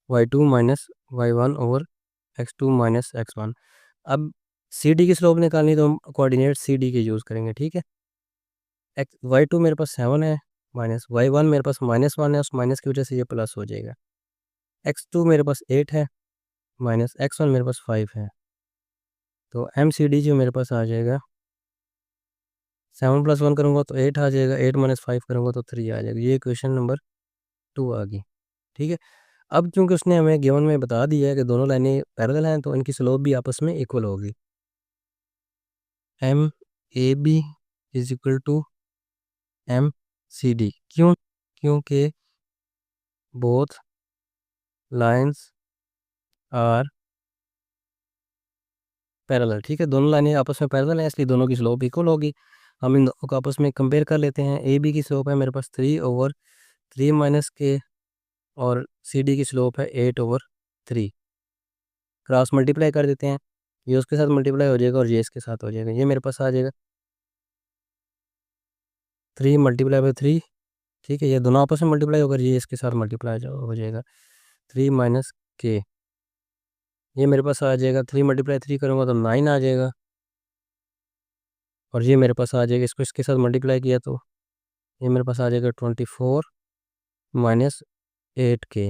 y2 minus y1/x2 minus x1। अब सी डी की स्लोप निकालनी तो हम कोऑर्डिनेट सी डी के यूज़ करेंगे, ठीक है। y2 मेरे पास 7 है माइनस y1 मेरे पास -1 है, उस माइनस की वजह से ये प्लस हो जाएगा। x2 मेरे पास 8 है माइनस x1 मेरे पास 5 है, तो एम सी डी जो मेरे पास आ जाएगा 7 + 1 करूँगा तो 8 आ जाएगा, 8 - 5 करूँगा तो 3 आ जाएगा। ये क्वेश्चन नंबर 2 आ गई, ठीक है। अब चूंकि उसने हमें गिवन में बता दिया है कि दोनों लाइनें पैरेलल हैं तो इनकी स्लोप भी आपस में इक्वल होगी। M A B is equal to m C D, क्यों? क्योंकि बोथ लाइन्स आर पैरेलल, ठीक है। दोनों लाइनें आपस में पैरेलल हैं इसलिए दोनों की स्लोप इक्वल होगी। हम इन दोनों को आपस में कंपेयर कर लेते हैं। ए बी की स्लोप है मेरे पास 3/3 माइनस के और सी डी की स्लोप है 8/3। क्रॉस मल्टीप्लाई कर देते हैं, ये उसके साथ मल्टीप्लाई हो जाएगा और ये इसके साथ हो जाएगा। ये मेरे पास आ जाएगा 3 × 3, ठीक है। ये दोनों आपस में मल्टीप्लाई होकर ये इसके साथ मल्टीप्लाई हो जाएगा 3 माइनस के। ये मेरे पास आ जाएगा 3 × 3 करूँगा तो 9 आ जाएगा और ये मेरे पास आ जाएगा, इसको इसके साथ मल्टीप्लाई किया तो ये मेरे पास आ जाएगा 24 माइनस 8 के।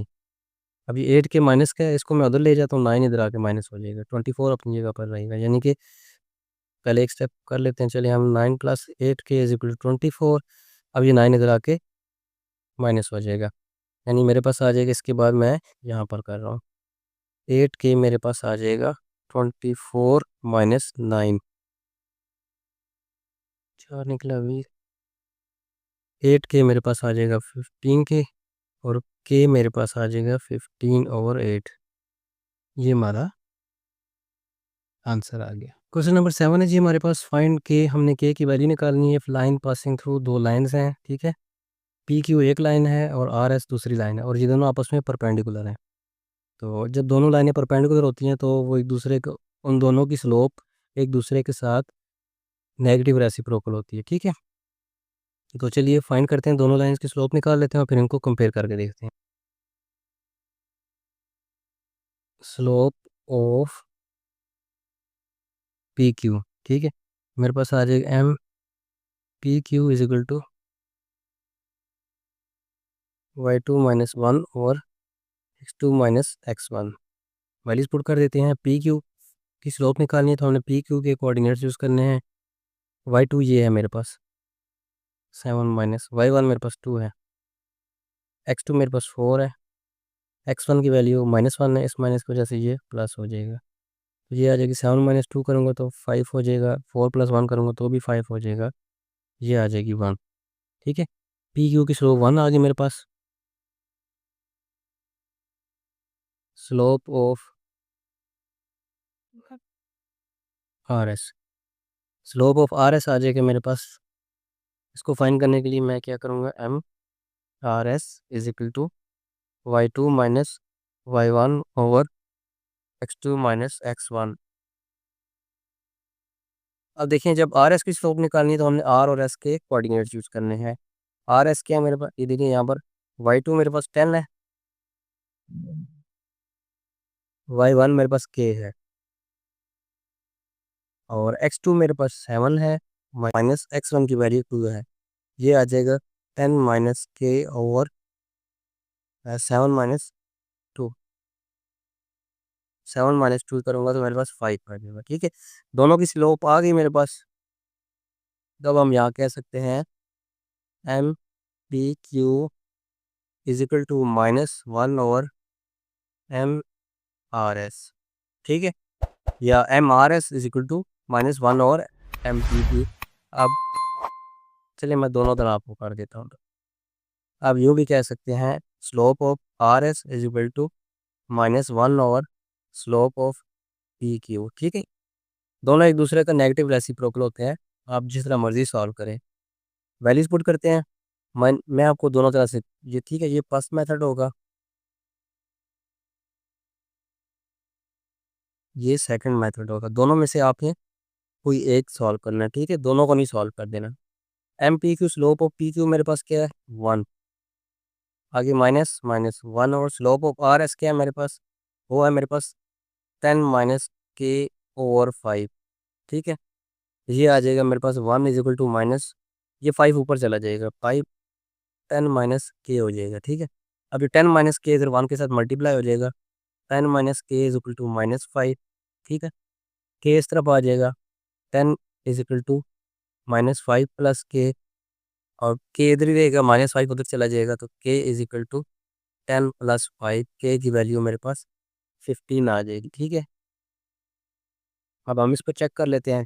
अब ये 8 के माइनस का है, इसको मैं उधर ले जाता हूँ, 9 इधर आके माइनस हो जाएगा, 24 अपनी जगह पर रहेगा। यानी कि पहले एक स्टेप कर लेते हैं, चलिए हम 9 + 8 के इज इक्वल टू 24। अब ये 9 इधर आके माइनस हो जाएगा, यानी मेरे पास आ जाएगा, इसके बाद मैं यहाँ पर कर रहा हूँ 8 के मेरे पास आ जाएगा 24 माइनस 9, 4 निकला अभी। 8 के मेरे पास आ जाएगा 15 के और के मेरे पास आ जाएगा 15/8। ये हमारा आंसर आ गया। क्वेश्चन नंबर 7 है जी हमारे पास, फाइंड के, हमने के की वैल्यू निकालनी है। लाइन पासिंग थ्रू दो लाइंस हैं, ठीक है। पी क्यू एक लाइन है और आर एस दूसरी लाइन है और ये दोनों आपस में परपेंडिकुलर हैं। तो जब दोनों लाइनें परपेंडिकुलर होती हैं तो वो एक दूसरे को, उन दोनों की स्लोप एक दूसरे के साथ नेगेटिव रेसिप्रोकल होती है, ठीक है। तो चलिए फाइंड करते हैं, दोनों लाइंस की स्लोप निकाल लेते हैं और फिर इनको कंपेयर करके देखते हैं। स्लोप ऑफ पी क्यू, ठीक है, मेरे पास आ जाएगा m P Q is equal to y2 - 1 और x2 - x1। वैल्यूज पुट कर देते हैं। पी क्यू की स्लोप निकालनी है तो हमने पी क्यू के कोऑर्डिनेट्स यूज़ करने हैं। y2 ये है मेरे पास 7 माइनस y1 मेरे पास 2 है, x2 मेरे पास 4 है, x1 की वैल्यू -1 है, इस माइनस की वजह से ये प्लस हो जाएगा। तो ये आ जाएगी 7 - 2 करूँगा तो 5 हो जाएगा, 4 + 1 करूँगा तो भी 5 हो जाएगा, ये आ जाएगी 1, ठीक है। पी क्यू की स्लोप 1 आ गई मेरे पास। Slope of R S, slope of R S आ जाएगा मेरे पास। इसको फाइंड करने के लिए मैं क्या करूँगा, m R S is equal to y2 - y1/x2 - x1। अब देखें, जब आर एस की स्लोप निकालनी है तो हमने आर और एस के कोऑर्डिनेट्स यूज़ करने हैं। आर एस क्या है मेरे पास, ये देखिए यहाँ पर y2 मेरे पास 10 है, y1 मेरे पास k है और x2 मेरे पास 7 है माइनस x1 की वैल्यू 2 है। ये आ जाएगा 10 - k/7 - 2, 7 - 2 करूँगा तो मेरे पास 5 आ जाएगा, ठीक है। दोनों की स्लोप आ गई मेरे पास। तब हम यहाँ कह सकते हैं m P Q is equal to -1/m/s, ठीक है, या m/s is equal to -1/m/p। अब चलिए मैं दोनों तरह आपको कर देता हूँ। अब यूँ भी कह सकते हैं slope of R S is equal to -1 over slope of P Q. ठीक है, दोनों एक दूसरे का नेगेटिव रेसिप्रोकल होते हैं। आप जिस तरह मर्जी सॉल्व करें, वैल्यूज पुट करते हैं। मैं आपको दोनों तरह से, ये ठीक है, ये फर्स्ट मेथड होगा, ये सेकंड मेथड होगा। दोनों में से आपने कोई एक सॉल्व करना है। ठीक है, दोनों को नहीं सॉल्व कर देना। M P Q slope of P Q मेरे पास क्या है 1, आगे -1 और स्लोप ऑफ आर एस क्या है मेरे पास, वो है मेरे पास 10 - k/5। ठीक है, ये आ जाएगा मेरे पास 1 इज इक्वल टू माइनस, ये 5 ऊपर चला जाएगा, 5 10 - k हो जाएगा। ठीक है, अब ये 10 - k इधर 1 के साथ मल्टीप्लाई हो जाएगा, 10 - k इज इक्वल टू -5। ठीक है, के इस तरफ आ जाएगा, 10 इज इक्वल टू -5 प्लस के, और के इधर ही रहेगा, -5 उधर चला जाएगा, तो के इज इक्वल टू 10 + 5, के की वैल्यू मेरे पास 15 आ जाएगी। ठीक है, अब हम इसको चेक कर लेते हैं।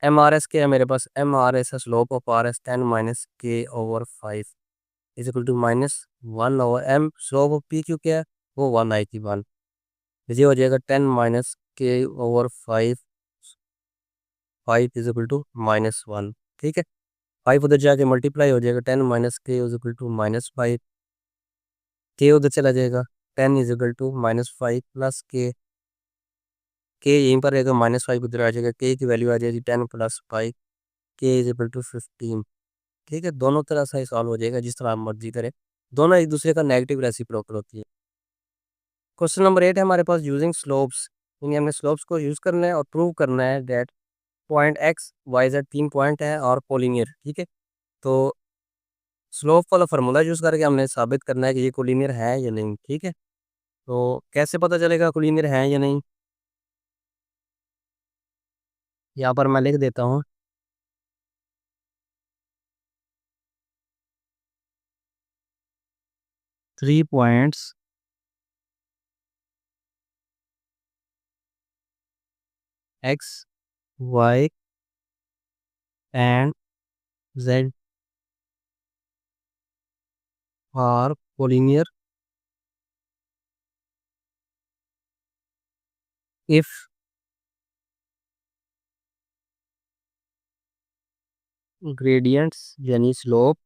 एम आर एस क्या है मेरे पास, एम आर एस है slope of R S 10 - k/5 is equal to -1 over m, slope of P Q क्या है, वो 1 आई थी 1, ये हो जाएगा 10 - k/5, 5 इज इक्वल टू -1। ठीक है, 5 उधर जाके मल्टीप्लाई हो जाएगा, 10 - k इज इक्वल टू -5, के उधर चला जाएगा, 10 इज इक्वल टू -5 प्लस के यहीं पर रहेगा, -5 उधर आ जाएगा, के की वैल्यू आ जाएगी 10 + 5, के इज इक्वल टू 15। ठीक है, दोनों तरह से सॉल्व हो जाएगा, जिस तरह आप मर्जी करें, दोनों एक दूसरे का नेगेटिव रेसिप्रोकल होती है। क्वेश्चन नंबर 8 है हमारे पास, यूजिंग स्लोप्स, यानी हमने स्लोप्स को यूज़ करना है और प्रूव करना है that point X Y Z 3 point है और कोलिनियर। ठीक है, तो स्लोप वाला फार्मूला यूज़ करके हमने साबित करना है कि ये कोलिनियर है या नहीं। ठीक है, तो कैसे पता चलेगा कोलिनियर है या नहीं, यहाँ पर मैं लिख देता हूँ। 3 points X Y and Z are collinear if gradients यानी स्लोप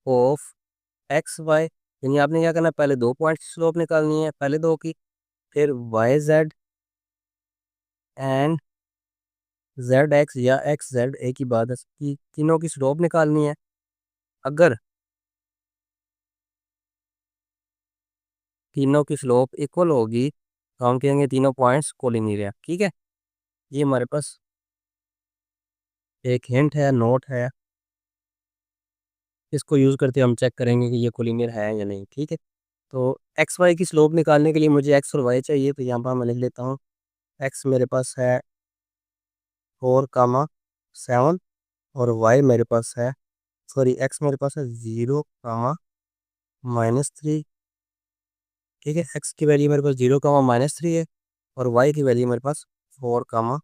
ऑफ एक्स वाई, यानी आपने क्या करना है, पहले 2 पॉइंट स्लोप निकालनी है, पहले 2 की, फिर Y Z and Z X या एक्स जेड, एक ही बात है कि तीनों की स्लोप निकालनी है। अगर तीनों की स्लोप इक्वल होगी तो हम कहेंगे तीनों पॉइंट्स कोलिनियर है। ठीक है, ये हमारे पास एक हिंट है, नोट है, इसको यूज़ करते हम चेक करेंगे कि ये कोलिनियर है या नहीं। ठीक है, तो एक्स वाई की स्लोप निकालने के लिए मुझे एक्स और वाई चाहिए, तो यहाँ पर मैं लिख लेता हूँ, एक्स मेरे पास है 4, 7 और वाई मेरे पास है, सॉरी एक्स मेरे पास है 0, -3। ठीक है, एक्स की वैल्यू मेरे पास 0, -3 है, और वाई की वैल्यू मेरे पास 4,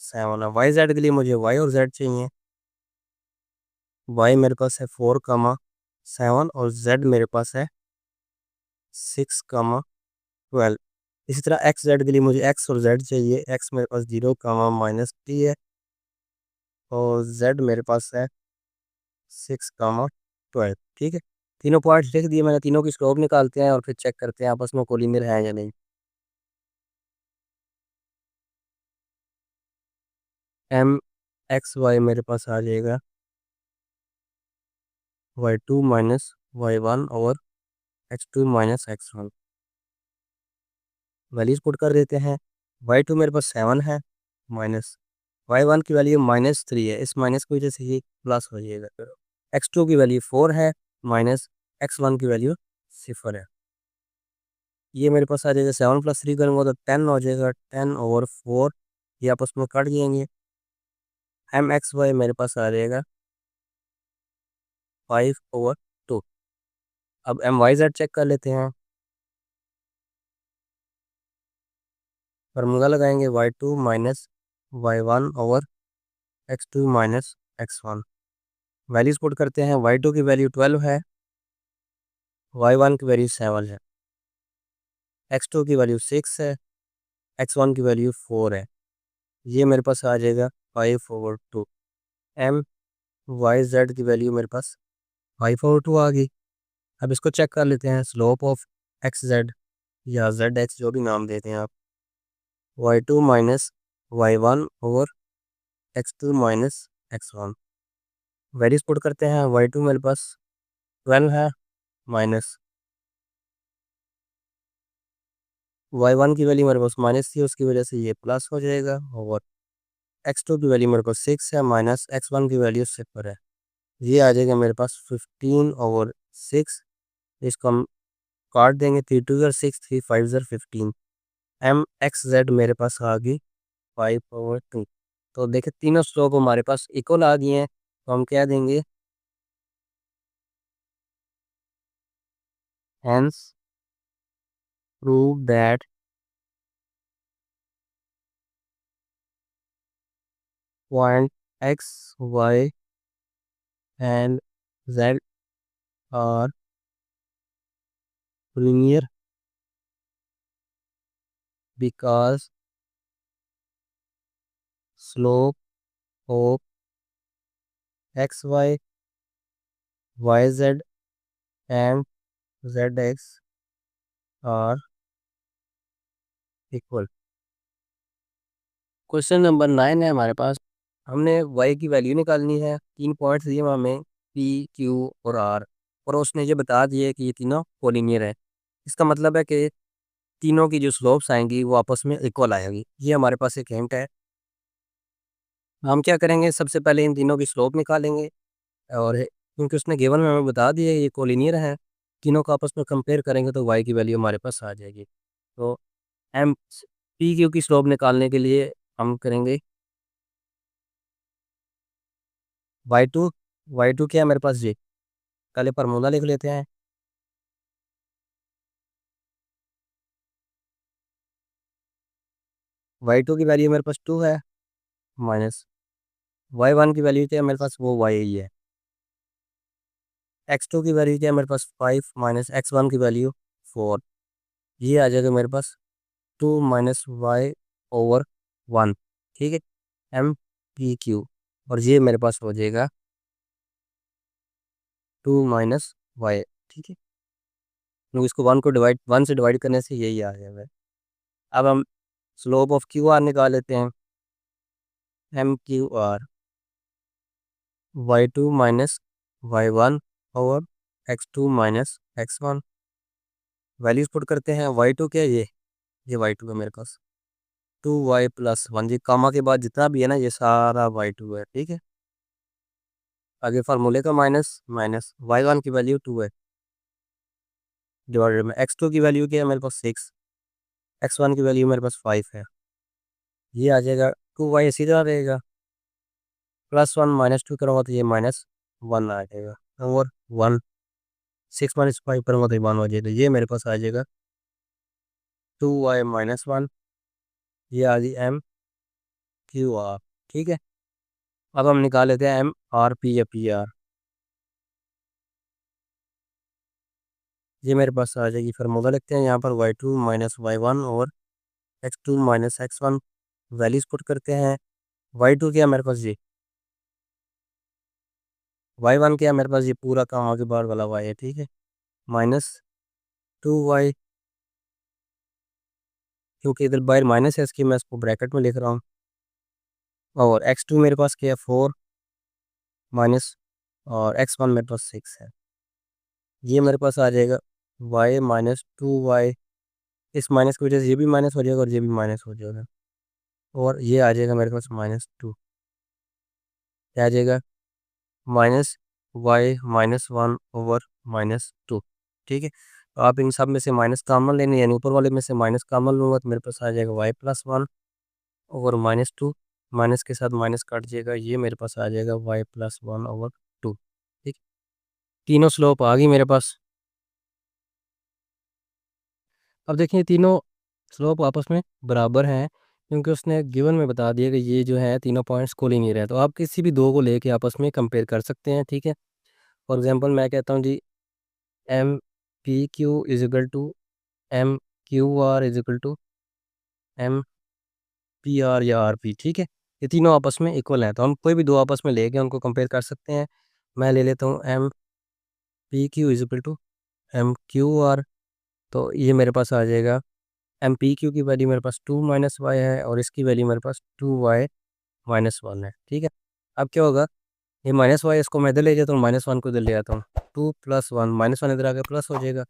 7 है। वाई जेड के लिए मुझे वाई और जेड चाहिए, वाई मेरे पास है 4, 7 और जेड मेरे पास है 6, 12। इसी तरह एक्स जेड के लिए मुझे एक्स और जेड चाहिए, एक्स मेरे पास 0, -3 है, और जेड मेरे पास है 6, 12। ठीक है, तीनों पॉइंट्स लिख दिए मैंने, तीनों की स्लोप निकालते हैं और फिर चेक करते हैं आपस में कोलिनियर है या नहीं। एम एक्स वाई मेरे पास आ जाएगा y2 - y1 और x2 - x1। वैल्यूज पुट कर देते हैं, y2 मेरे पास 7 है, माइनस y1 की वैल्यू -3 है, इस माइनस की वजह से ये प्लस हो जाएगा। x2 की वैल्यू 4 है, माइनस x1 की वैल्यू 0 है। ये मेरे पास आ जाएगा, 7 + 3 करूँगा तो 10 हो जाएगा, 10/4, ये आपस में कट जाएंगे। एम एक्स वाई मेरे पास आ जाएगा 5/2। अब एम वाई जेड चेक कर लेते हैं, फार्मूला लगाएंगे y2 - y1 over x2 - x1। Values put करते हैं। y2 की वैल्यू 12 है, y1 की वैल्यू 7 है, x2 की वैल्यू 6 है, x1 की वैल्यू 4 है। ये मेरे पास आ जाएगा 5/2। m y z की वैल्यू मेरे पास 5/2 आ गई। अब इसको चेक कर लेते हैं। स्लोप ऑफ एक्स जेड या जेड एक्स जो भी नाम देते हैं आप, y2 minus y1 over x2 minus x1। Values put करते हैं। y2 मेरे पास 12 है, माइनस y1 की वैल्यू मेरे पास माइनस थी, उसकी वजह से ये प्लस हो जाएगा। और x2 की वैल्यू मेरे पास 6 है, माइनस x1 की वैल्यू 0 है। ये आ जाएगा मेरे पास 15/6। इसको हम काट देंगे, 3 2 6, 3 5 15। एम एक्स जेड मेरे पास आ गई 5/2। तो देखिए तीनों स्लोप हमारे पास इक्वल आ गए हैं, तो हम क्या देंगे, hence prove that point X Y and Z are linear because slope of x y y z and z x are equal। Question number 9 है हमारे पास। हमने y की वैल्यू निकालनी है। 3 पॉइंट्स दिए हुए हमें p q और r, और उसने ये बता दिया कि ये तीनों कोलिनियर है। इसका मतलब है कि तीनों की जो स्लोप्स आएंगी वो आपस में इक्वल आएगी। ये हमारे पास एक हिंट है। हम क्या करेंगे, सबसे पहले इन तीनों की स्लोप निकालेंगे, और क्योंकि उसने गिवन में हमें बता दिया ये कोलिनियर है, तीनों को आपस में कंपेयर करेंगे तो y की वैल्यू हमारे पास आ जाएगी। तो एम पी क्यू की स्लोप निकालने के लिए हम करेंगे y2 क्या है मेरे पास जी, पहले फार्मूला लिख लेते हैं। y2 की वैल्यू मेरे पास 2 है, माइनस y1 की वैल्यू क्या है मेरे पास, वो y ही है। x2 की वैल्यू क्या है मेरे पास 5, माइनस x1 की वैल्यू 4। ये आ जाएगा मेरे पास 2 माइनस y/1। ठीक है, एम पी क्यू, और ये मेरे पास हो जाएगा 2 माइनस वाई। ठीक है, क्योंकि इसको 1 से डिवाइड करने से यही आ जाएगा। अब हम स्लोप ऑफ क्यू आर निकाल लेते हैं। M Q R y2 minus y1 over x2 minus x1। Values put करते हैं। y2 क्या है, ये y2 है मेरे पास, 2y+1। जी कामा के बाद जितना भी है ना ये सारा y2 है। ठीक है, आगे फार्मूले का माइनस, माइनस y1 की वैल्यू 2 है, डिवाइडेड में x2 की वैल्यू क्या है मेरे पास 6, x1 की वैल्यू मेरे पास 5 है। ये आ जाएगा 2y सीधा रहेगा, +1 -2 करूँगा तो ये -1 आ जाएगा, और 1 6 - 5 करूँगा तो ये 1 हो जाएगा। ये मेरे पास आ जाएगा 2y-1। ये आ गई एम क्यू आर। ठीक है, अब हम निकाल लेते हैं एम आर पी या पी आर। ये मेरे पास आ जाएगी, फार्मूला लिखते हैं यहाँ पर y2 माइनस y1 और x2 minus x1। Values put करते हैं। y2 क्या है मेरे पास जी, y1 क्या है मेरे पास, ये पूरा काम आगे बार वाला y है। ठीक है, -2y, क्योंकि इधर बाहर माइनस है इसकी मैं इसको ब्रैकेट में लिख रहा हूँ। और x2 मेरे पास क्या है 4 माइनस, और x1 मेरे पास 6 है। ये मेरे पास आ जाएगा y-2y। इस माइनस की वजह से ये भी माइनस हो जाएगा और ये भी माइनस हो जाएगा, और ये आ जाएगा मेरे पास -2। क्या आ जाएगा, -y-1 ओवर -2। ठीक है, तो आप इन सब में से माइनस कॉमन लेने, यानी ऊपर वाले में से माइनस कॉमन लूँगा तो मेरे पास आ जाएगा y+1 ओवर -2। माइनस के साथ माइनस कट जाएगा, ये मेरे पास आ जाएगा y+1 ओवर 2। ठीक, तीनों स्लोप आ गई मेरे पास। अब देखिए तीनों स्लोप आपस में बराबर हैं, क्योंकि उसने गिवन में बता दिया कि ये जो है तीनों पॉइंट्स कोलिनियर है। तो आप किसी भी दो को लेके आपस में कंपेयर कर सकते हैं, ठीक है। फॉर एग्जांपल मैं कहता हूँ जी m P Q is equal to m Q R is equal to m P R या आर पी, ठीक है। ये तीनों आपस में इक्वल हैं, तो हम कोई भी दो आपस में लेके उनको कंपेयर कर सकते हैं। मैं ले लेता हूँ m P Q is equal to m Q R. तो ये मेरे पास आ जाएगा एम पी क्यू की वैल्यू मेरे पास 2 - y है और इसकी वैल्यू मेरे पास 2y - 1 है, ठीक है। अब क्या होगा, ये -y इसको मैं इधर ले जाता हूँ, -1 को इधर ले आता हूँ, 2 + 1 -1 इधर आके प्लस हो जाएगा,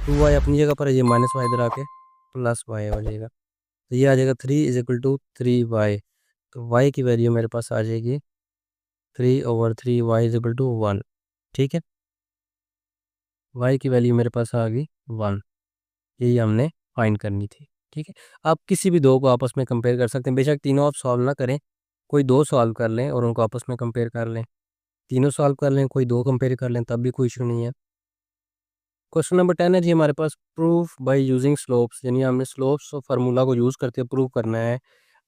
2y अपनी जगह पर है, ये -y इधर आके +y हो जाएगा। तो ये आ जाएगा 3 इज इक्वल टू 3y। तो y की वैल्यू मेरे पास आ जाएगी 3/3, y इज इक्वल टू 1, ठीक है। y की वैल्यू मेरे पास आ गई 1, यही हमने फाइंड करनी थी, ठीक है। आप किसी भी दो को आपस में कंपेयर कर सकते हैं, बेशक तीनों आप सॉल्व ना करें, कोई दो सॉल्व कर लें और उनको आपस में कंपेयर कर लें, तीनों सॉल्व कर लें, कोई दो कंपेयर कर लें, तब भी कोई इशू नहीं है। क्वेश्चन नंबर 10 है जी हमारे पास, प्रूफ बाय यूजिंग स्लोप्स, यानी हमने स्लोप्स और फार्मूला को यूज़ करते प्रूव करना है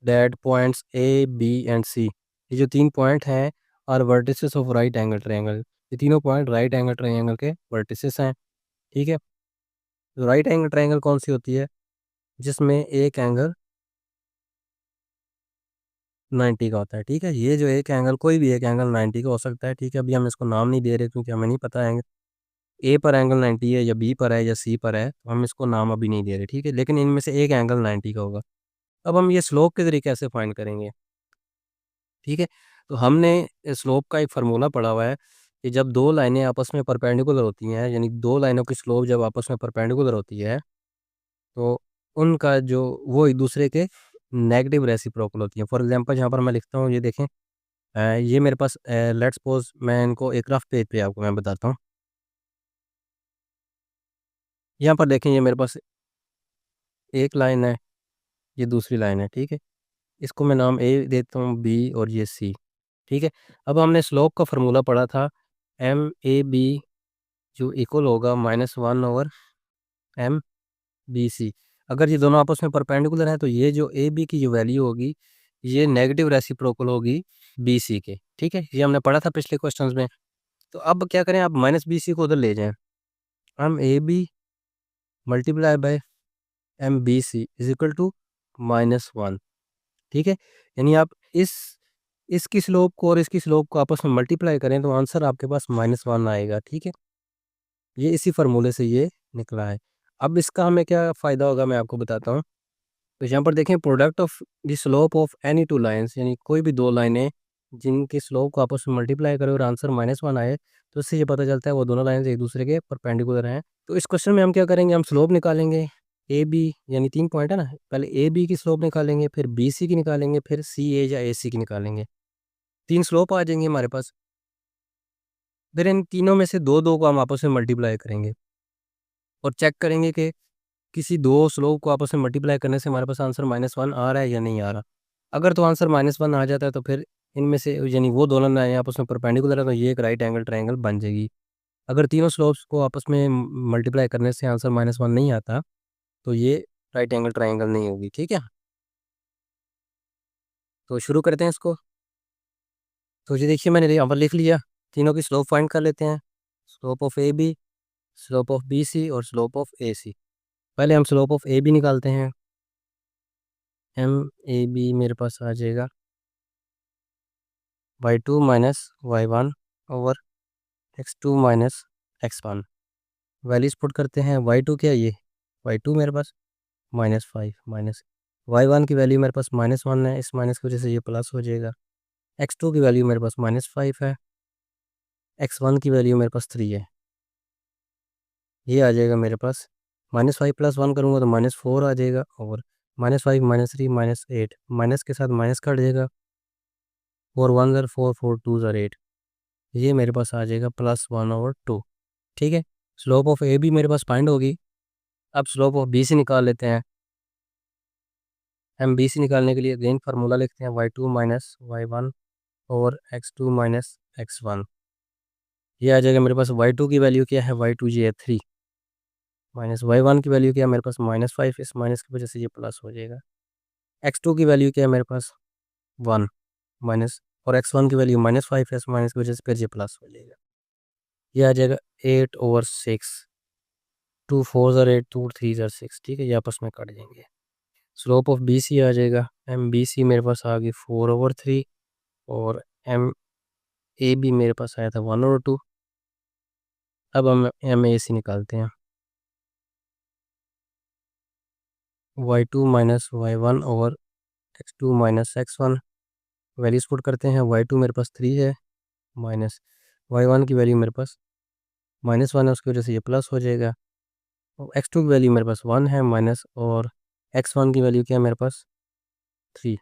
that points A B and C, ये जो तीन पॉइंट हैं और vertices of right angle triangle, ये तीनों पॉइंट राइट एंगल ट्रायंगल के वर्टिसेस हैं, ठीक है। तो राइट एंगल ट्रायंगल कौन सी होती है, जिसमें एक एंगल 90 का होता है, ठीक है। ये जो एक एंगल, कोई भी एक एंगल 90 का हो सकता है, ठीक है। अभी हम इसको नाम नहीं दे रहे क्योंकि हमें नहीं पता है ए पर एंगल 90 है या बी पर है या सी पर है, तो हम इसको नाम अभी नहीं दे रहे, ठीक है। लेकिन इनमें से एक एंगल 90 का होगा। अब हम ये स्लोप के ज़रिए कैसे फाइंड करेंगे, ठीक है। तो हमने स्लोप का एक फार्मूला पढ़ा हुआ है कि जब दो लाइनें आपस में परपेंडिकुलर होती हैं, यानी दो लाइनों की स्लोप जब आपस में परपेंडिकुलर होती है, तो उनका जो वो एक दूसरे के नेगेटिव रेसिप्रोकल होती है। फॉर एग्जांपल यहाँ पर मैं लिखता हूँ, ये देखें, ये मेरे पास लेट्स सपोज मैं इनको एक रफ पेज पे आपको मैं बताता हूँ। यहाँ पर देखें, ये मेरे पास एक लाइन है, ये दूसरी लाइन है, ठीक है। इसको मैं नाम ए देता हूँ, बी और ये सी, ठीक है। अब हमने स्लोप का फार्मूला पढ़ा था, एम ए बी जो इक्वल होगा -1/m/bc। अगर ये दोनों आपस में परपेंडिकुलर हैं तो ये जो ए बी की जो वैल्यू होगी ये नेगेटिव रेसिप्रोकल होगी बी सी के, ठीक है। ये हमने पढ़ा था पिछले क्वेश्चंस में। तो अब क्या करें, आप -bc को उधर ले जाएं, हम A B multiply by m B C is equal to -1, ठीक है। यानी आप इसकी स्लोप को और इसकी स्लोप को आपस में मल्टीप्लाई करें तो आंसर आपके पास -1 आएगा, ठीक है। ये इसी फार्मूले से ये निकला है। अब इसका हमें क्या फ़ायदा होगा मैं आपको बताता हूँ। तो यहाँ पर देखें, product of the slope of any two lines, यानी कोई भी दो लाइनें जिनकी स्लोप को आपस में मल्टीप्लाई करें और आंसर -1 आए, तो इससे ये पता चलता है वो दोनों लाइंस एक दूसरे के परपेंडिकुलर हैं। तो इस क्वेश्चन में हम क्या करेंगे, हम स्लोप निकालेंगे ए बी, यानी तीन पॉइंट है ना, पहले ए बी की स्लोप निकालेंगे, फिर बी सी की निकालेंगे, फिर सी ए या ए सी की निकालेंगे। तीन स्लोप आ जाएंगे हमारे पास। फिर इन तीनों में से दो दो को हम आपस में मल्टीप्लाई करेंगे और चेक करेंगे कि किसी दो स्लोप को आपस में मल्टीप्लाई करने से हमारे पास आंसर -1 आ रहा है या नहीं आ रहा। अगर तो आंसर -1 आ जाता है तो फिर इनमें से यानी वो दोनों लाइनें आपस में परपेंडिकुलर है तो ये एक राइट एंगल ट्रायंगल बन जाएगी। अगर तीनों स्लोप्स को आपस में मल्टीप्लाई करने से आंसर -1 नहीं आता तो ये राइट एंगल ट्रायंगल नहीं होगी, ठीक है। तो शुरू करते हैं इसको। तो ये देखिए, मैंने यहाँ पर लिख लिया, तीनों की स्लोप फाइंड कर लेते हैं। Slope of A B, slope of B C और स्लोप ऑफ ए सी। पहले हम स्लोप ऑफ ए बी निकालते हैं। एम ए बी मेरे पास आ जाएगा y2 - y1 over x2 - x1। Values put करते हैं, y2 क्या है, ये y2 मेरे पास -5 माइनस y1 की वैल्यू मेरे पास -1 है, इस माइनस की वजह से ये प्लस हो जाएगा। x2 की वैल्यू मेरे पास -5 है, x1 की वैल्यू मेरे पास 3 है, ये आ जाएगा मेरे पास -5 + 1 करूँगा तो -4 आ जाएगा, और -5 -3 -8, माइनस के साथ माइनस कट जाएगा, 4 1 ज़र 4 4 2 ज़र 8, ये मेरे पास आ जाएगा +1/2, ठीक है। स्लोप ऑफ ए बी मेरे पास फाइंड होगी। अब स्लोप ऑफ बी सी निकाल लेते हैं। हम बी सी निकालने के लिए अगेन फार्मूला लिखते हैं, y2 - y1 over x2 - x1। ये आ जाएगा मेरे पास, y2 की वैल्यू क्या है, y2 जी है 3, माइनस y1 की वैल्यू क्या है मेरे पास -5, इस माइनस की वजह से ये प्लस हो जाएगा। x2 की वैल्यू क्या है मेरे पास 1 माइनस, और x1 की वैल्यू -5 है, माइनस की वजह से फिर ये प्लस हो जाएगा। ये आ जाएगा 8/6, 2 4 ज़र 8, 2 3 ज़र 6, ठीक है, ये आपस में कट जाएंगे। स्लोप ऑफ बी सी आ जाएगा, एम बी सी मेरे पास आ गई 4/3, और एम ए बी मेरे पास आया था 1/2। अब हम एम ए सी निकालते हैं, y2 minus y1/x2 minus x1, values put करते हैं। y2 मेरे पास 3 है, माइनस y1 की वैल्यू मेरे पास -1 है, उसकी वजह से ये प्लस हो जाएगा। और x2 की वैल्यू मेरे पास 1 है माइनस, और x1 की वैल्यू क्या है मेरे पास 3,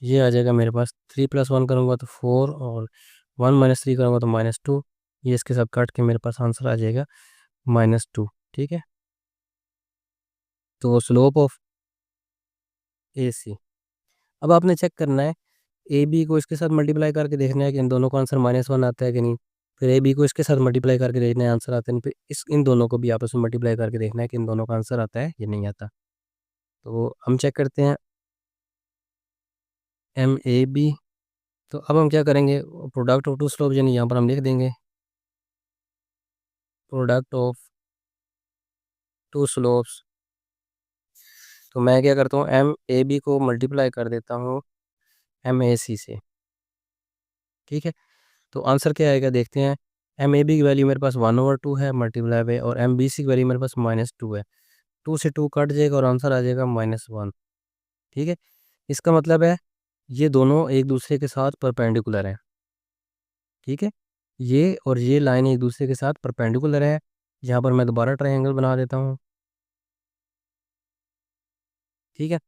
ये आ जाएगा मेरे पास। 3 + 1 करूँगा तो 4, और 1 - 3 करूँगा तो -2, ये इसके साथ काट के मेरे पास आंसर आ जाएगा -2, ठीक है। तो स्लोप ऑफ ए सी, अब आपने चेक करना है ए बी को इसके साथ मल्टीप्लाई करके देखना है कि इन दोनों का आंसर -1 आता है कि नहीं। फिर ए बी को इसके साथ मल्टीप्लाई करके देखना है आंसर आता है नहीं, फिर इन दोनों को भी आपस में मल्टीप्लाई करके देखना है कि इन दोनों का आंसर आता है या नहीं आता। तो हम चेक करते हैं एम ए बी। तो अब हम क्या करेंगे, प्रोडक्ट ऑफ टू स्लोप यानी यहाँ पर हम लिख देंगे प्रोडक्ट ऑफ टू स्लोप्स। तो मैं क्या करता हूँ, एम ए बी को मल्टीप्लाई कर देता हूँ एम ए सी से, ठीक है। तो आंसर क्या आएगा देखते हैं। एम ए बी की वैल्यू मेरे पास 1/2 है मल्टीप्लाई बाई, और एम बी सी की वैल्यू मेरे पास -2 है। 2 से 2 कट जाएगा और आंसर आ जाएगा -1, ठीक है। इसका मतलब है ये दोनों एक दूसरे के साथ परपेंडिकुलर हैं, ठीक है। ये और ये लाइन एक दूसरे के साथ परपेंडिकुलर है। यहाँ पर मैं दोबारा ट्रायंगल बना देता हूँ, ठीक है।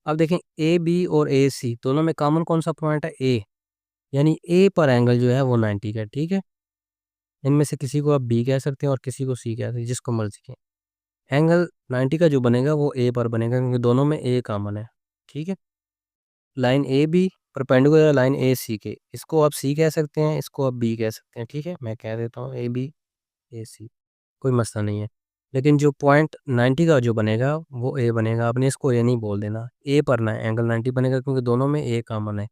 अब देखें ए बी और ए सी दोनों में कॉमन कौन सा पॉइंट है, ए, यानी ए पर एंगल जो है वो 90 का है, ठीक है। इनमें से किसी को आप बी कह सकते हैं और किसी को सी कह सकते हैं, जिसको मर्जी कहें। एंगल 90 का जो बनेगा वो ए पर बनेगा, क्योंकि दोनों में ए कॉमन है, ठीक है। Line A B perpendicular line A C के, इसको आप सी कह सकते हैं, इसको आप बी कह सकते हैं, ठीक है। मैं कह देता हूँ ए बी ए सी, कोई मसला नहीं है। लेकिन जो पॉइंट 90 का जो बनेगा वो ए बनेगा, आपने इसको ए नहीं बोल देना, ए पर ना एंगल 90 बनेगा, क्योंकि दोनों में ए कॉमन है,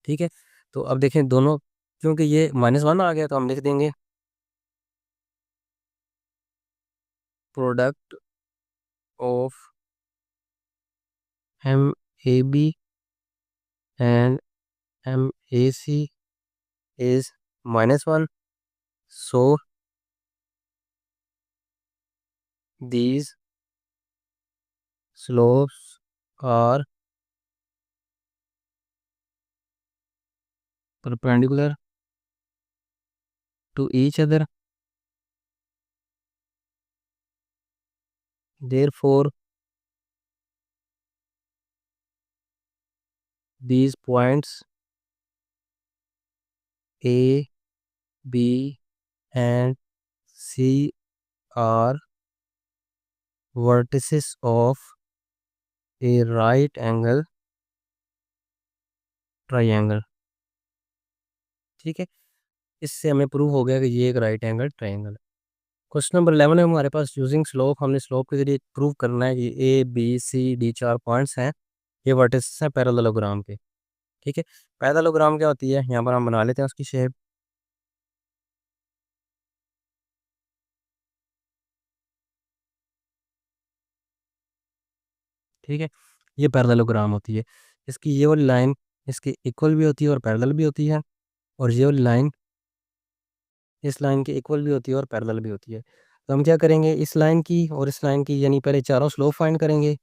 ठीक है। तो अब देखें दोनों, क्योंकि ये -1 आ गया तो हम लिख देंगे product of M A B and m A C is -1, so these slopes are perpendicular to each other, therefore these points A, B and C are vertices of a right angle triangle, ठीक है। इससे हमें prove हो गया कि ये एक right angle triangle है। क्वेश्चन नंबर 11 है हमारे पास, यूजिंग स्लोप, हमने स्लोप के जरिए प्रूव करना है कि A B C D 4 points हैं, ये वर्टिसेस हैं पैरेललोग्राम के, ठीक है। पैरेललोग्राम क्या होती है, यहाँ पर हम बना लेते हैं उसकी शेप, ठीक है। ये पैरेललोग्राम होती है, इसकी ये वाली लाइन इसकी इक्वल भी होती है और पैरेलल भी होती है, और ये वाली लाइन इस लाइन की इक्वल भी होती है और पैरेलल भी होती है। तो हम क्या करेंगे, इस लाइन की और इस लाइन की, यानी पहले चारों स्लोप फाइंड करेंगे,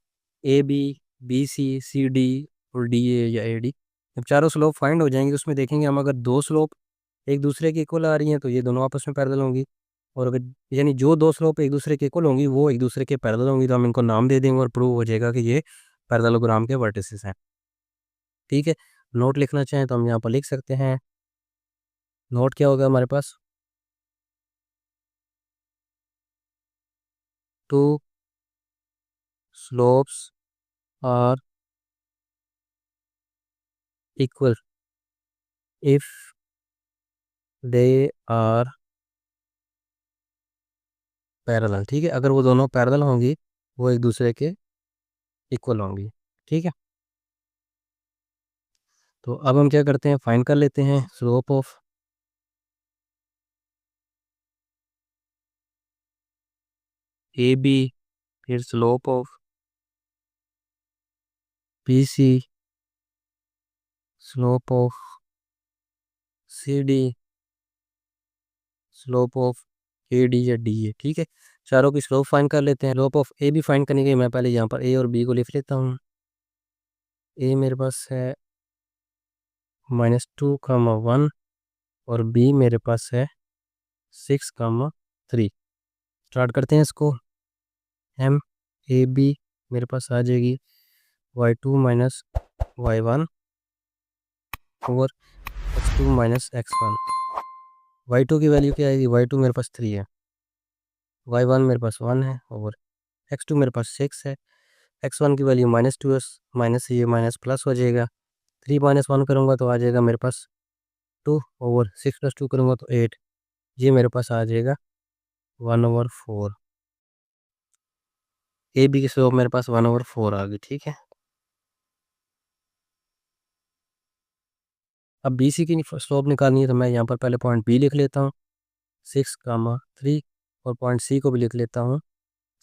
A B, B C, C D और डी ए या ए डी। जब चारों स्लोप फाइंड हो जाएंगे उसमें देखेंगे हम, अगर दो स्लोप एक दूसरे की इक्वल आ रही हैं तो ये दोनों आपस में पैरेलल होंगी, और अगर यानी जो दो स्लोप एक दूसरे के इक्वल होंगी वो एक दूसरे के पैरेलल होंगी, तो हम इनको नाम दे देंगे और प्रूव हो जाएगा कि ये पैरेललोग्राम के वर्टिसेस हैं, ठीक है। नोट लिखना चाहें तो हम यहाँ पर लिख सकते हैं। नोट क्या होगा हमारे पास, two slopes are equal if they are parallel, ठीक है। अगर वो दोनों पैरेलल होंगी वो एक दूसरे के इक्वल होंगी, ठीक है। तो अब हम क्या करते हैं, फाइंड कर लेते हैं स्लोप ऑफ ए बी, फिर slope of B C, slope of C D, slope of A D या डी ए। ठीक है, चारों की स्लोप फाइंड कर लेते हैं। Slope of A B find करने के लिए मैं पहले यहाँ पर ए और बी को लिख लेता हूँ। ए मेरे पास है -2, 1 और बी मेरे पास है 6, 3। स्टार्ट करते हैं इसको। एम ए बी मेरे पास आ जाएगी y2 minus y1 over x2 minus x1। y2 की वैल्यू क्या आएगी, y2 मेरे पास 3 है, y1 मेरे पास 1 है ओवर x2 मेरे पास 6 है, x1 की वैल्यू -2 है, माइनस से ये माइनस प्लस हो जाएगा। 3 माइनस 1 करूँगा तो आ जाएगा मेरे पास 2 ओवर 6 + 2 करूँगा तो 8। ये मेरे पास आ जाएगा 1/4। ए बी की स्लोप मेरे पास 1/4 आ गई। ठीक है, अब बी सी की स्लोप निकालनी है तो मैं यहाँ पर पहले पॉइंट बी लिख लेता हूँ 6, 3 और पॉइंट सी को भी लिख लेता हूँ।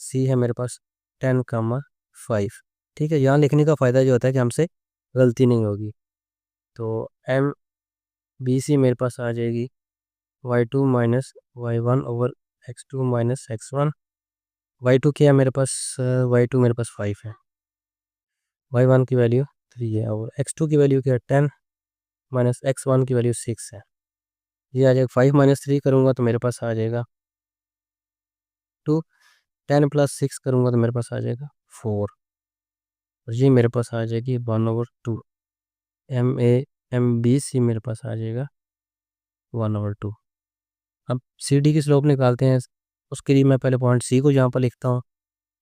सी है मेरे पास 10, 5। ठीक है, यहाँ लिखने का फ़ायदा जो होता है कि हमसे गलती नहीं होगी। तो एम बी सी मेरे पास आ जाएगी y2 minus y1 over x2 minus x1। y2 क्या है मेरे पास, y2 मेरे पास 5 है, y1 की वैल्यू 3 है और x2 की वैल्यू क्या है 10 माइनस x1 की वैल्यू 6 है। ये आ जाएगा 5 माइनस 3 करूँगा तो मेरे पास आ जाएगा 2। 10 + 6 करूँगा तो मेरे पास आ जाएगा 4 और ये मेरे पास आ जाएगी 1/2। एम बी सी मेरे पास आ जाएगा 1/2। अब सी डी की स्लोप निकालते हैं। उसके लिए मैं पहले पॉइंट सी को यहाँ पर लिखता हूँ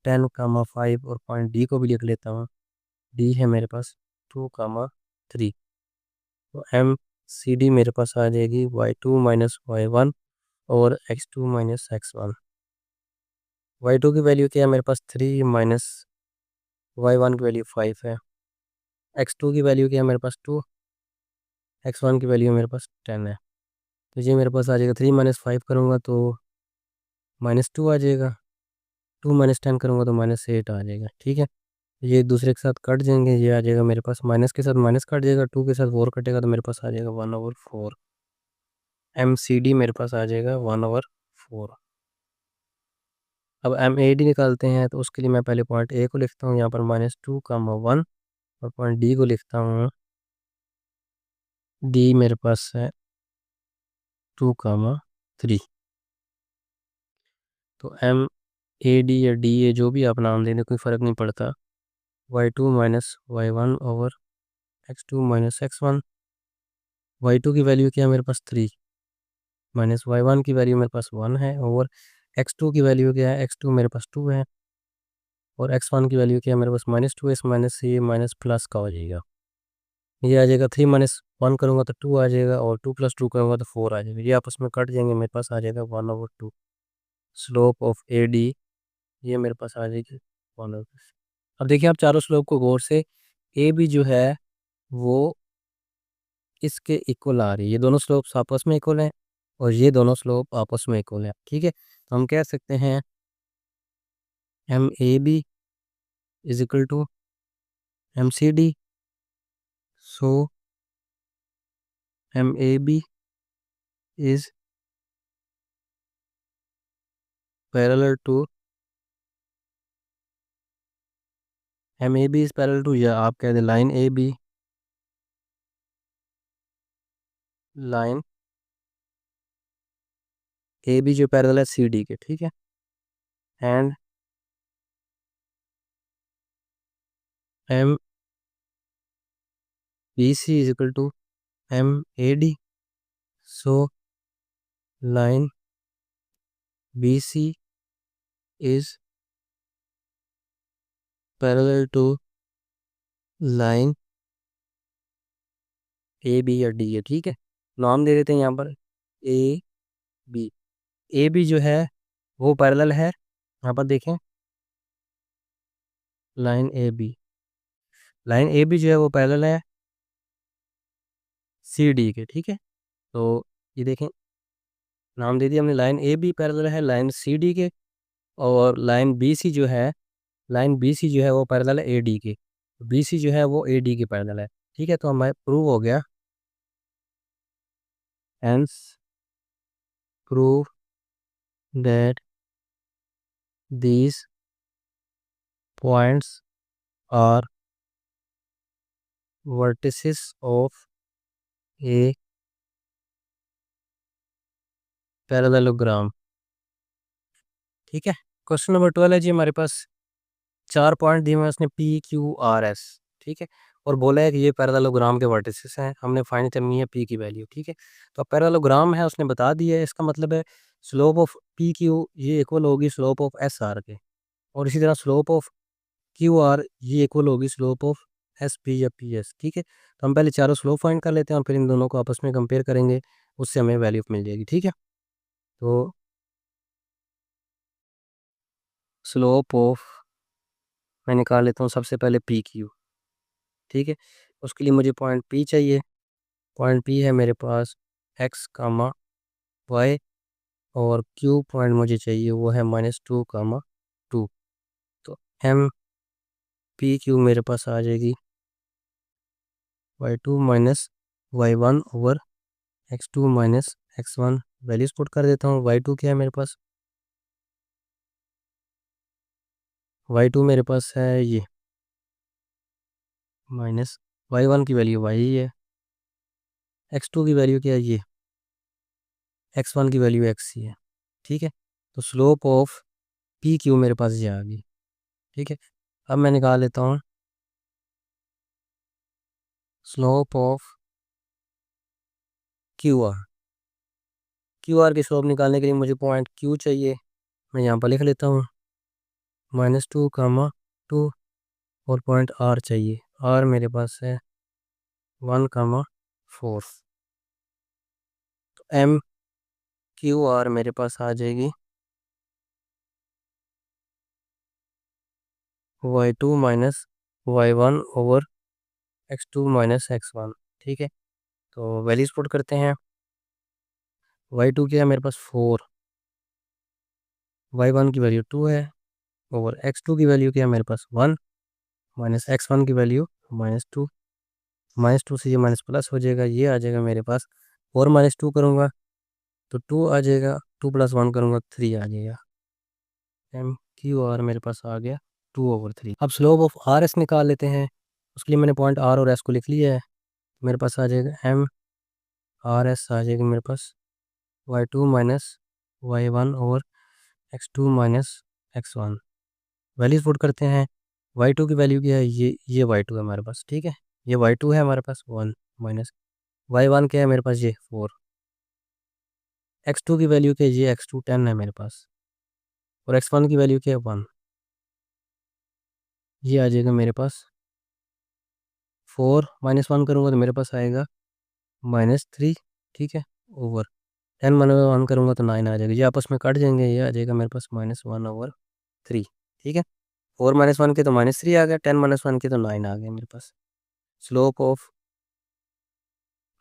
10, 5 और पॉइंट डी को भी लिख लेता हूँ। डी है मेरे पास 2, 3। तो एम सी डी मेरे पास आ जाएगी y2 माइनस y1 और x2 माइनस x1। y2 की वैल्यू क्या है मेरे पास 3 माइनस y1 की वैल्यू 5 है, x2 की वैल्यू क्या है मेरे पास 2, x1 की वैल्यू मेरे पास 10 है। तो ये मेरे पास आ जाएगा 3 माइनस 5 करूँगा तो -2 आ जाएगा, 2 माइनस 10 करूँगा तो -8 आ जाएगा। ठीक है, ये एक दूसरे के साथ कट जाएंगे, ये आ जाएगा मेरे पास माइनस के साथ माइनस कट जाएगा, 2 के साथ 4 कटेगा तो मेरे पास आ जाएगा 1/4। एम सी डी मेरे पास आ जाएगा 1/4। अब एम ए डी निकालते हैं तो उसके लिए मैं पहले पॉइंट ए को लिखता हूँ यहाँ पर -2, 1 और पॉइंट डी को लिखता हूँ, डी मेरे पास है 2, 3। तो एम ए डी या डी ए जो भी आप नाम दें कोई फ़र्क नहीं पड़ता। y2 minus y1 over x2 minus x1। y2 की वैल्यू क्या है मेरे पास 3 माइनस y1 की वैल्यू मेरे पास 1 है ओवर x2 की वैल्यू क्या है, x2 मेरे पास 2 है और x1 की वैल्यू क्या है मेरे पास -2 है, इस माइनस से ये माइनस प्लस का हो जाएगा। ये आ जाएगा 3 माइनस 1 करूँगा तो 2 आ जाएगा और 2 + 2 करूँगा तो 4 आ जाएगा। ये आपस में कट जाएंगे, मेरे पास आ जाएगा 1/2। स्लोप ऑफ ए डी ये मेरे पास आ जाएगी 1/2। अब देखिए आप चारों स्लोप को गौर से, ए बी जो है वो इसके इक्वल आ रही है, ये दोनों स्लोप्स आपस में इक्वल हैं और ये दोनों स्लोप आपस में इक्वल हैं। ठीक है, तो हम कह सकते हैं m A B is equal to m C D. So m A B is parallel to m A B is parallel to, या आप कह दें line A B, line A B जो पैरेलल है सी डी के। ठीक है, and m B C is equal to m A D. So line B C is parallel to line A B या डी है। ठीक है, नाम दे देते हैं यहाँ पर ए बी। ए बी जो है वो पैरेलल है, यहाँ पर देखें लाइन ए बी, लाइन ए भी जो है वो पैरेलल है सी डी के, ठीक है। तो ये देखें, नाम दे दिया हमने, लाइन ए भी पैरेलल है लाइन सी डी के, और लाइन बी सी जो है, लाइन बी सी जो है वो पैरेलल है ए डी के, बी सी जो है वो ए डी के पैरेलल है, ठीक है। तो हमारा प्रूव हो गया, hence prove that these points are vertices of a parallelogram, ठीक है। क्वेश्चन नंबर 12 है जी, हमारे पास 4 पॉइंट दिए हुए हैं उसने पी क्यू आर एस, ठीक है, और बोला है कि ये पैरेललोग्राम के वर्टिसेस हैं, हमने फाइंड करनी है पी की वैल्यू, ठीक है। तो अब पैरेललोग्राम है उसने बता दिया है, इसका मतलब है स्लोप ऑफ पी क्यू ये इक्वल होगी स्लोप ऑफ एस आर के, और इसी तरह स्लोप ऑफ क्यू आर ये इक्वल होगी स्लोप ऑफ एस पी या पी एस, ठीक है। तो हम पहले चारों स्लोप फाइंड कर लेते हैं और फिर इन दोनों को आपस में कंपेयर करेंगे, उससे हमें वैल्यू मिल जाएगी, ठीक है। तो स्लोप ऑफ मैं निकाल लेता हूँ सबसे पहले पी क्यू, ठीक है। उसके लिए मुझे पॉइंट पी चाहिए, पॉइंट पी है मेरे पास एक्स कामा वाई, और क्यू पॉइंट मुझे चाहिए वो है -2, तो एम पी क्यू मेरे पास आ जाएगी y2 minus y1 over x2 minus x1। Values put कर देता हूँ, y2 क्या है मेरे पास, y2 मेरे पास है ये माइनस y1 की वैल्यू y ही है, x2 की वैल्यू क्या है ये, x1 की वैल्यू x ही है, ठीक है। तो स्लोप ऑफ पी क्यू मेरे पास ये आ गई, ठीक है। अब मैं निकाल लेता हूँ slope of Q are, Q R की स्लोप निकालने के लिए मुझे पॉइंट क्यू चाहिए, मैं यहाँ पर लिख लेता हूँ -2, और पॉइंट आर चाहिए, आर मेरे पास है 1, 4। तो एम क्यू आर मेरे पास आ जाएगी y2 minus y1 over x2 minus x1, ठीक है। तो वैल्यूज पुट करते हैं, y2 क्या है मेरे पास 4, y1 की वैल्यू 2 है, ओवर x2 की वैल्यू क्या है मेरे पास 1, माइनस x1 की वैल्यू -2, -2 से ये माइनस प्लस हो जाएगा, ये आ जाएगा मेरे पास, और -2 करूँगा तो 2 आ जाएगा, 2 + 1 करूँगा 3 आ जाएगा, एम क्यू आर मेरे पास आ गया 2/3। अब स्लोप ऑफ आर एस निकाल लेते हैं, उसके लिए मैंने पॉइंट आर और एस को लिख लिया है, मेरे पास आ जाएगा एम आर एस आ जाएगा मेरे पास y2 minus y1 over x2 minus x1। Values put करते हैं, y2 की वैल्यू क्या है, ये y2 है हमारे पास, ठीक है, ये y2 है हमारे पास 1, माइनस y1 क्या है मेरे पास ये 4, x2 की वैल्यू क्या है ये x2 10 है मेरे पास, और x1 की वैल्यू क्या है 1, ये आ जाएगा मेरे पास 4, -1 करूँगा तो मेरे पास आएगा -3, ठीक है, ओवर 10 -1 करूँगा तो 9 आ जाएगा, ये आपस में कट जाएंगे, ये आ जाएगा मेरे पास -1/3, ठीक है। 4 -1 के तो -3 आ गया, 10 -1 के तो 9 आ गया मेरे पास, स्लोप ऑफ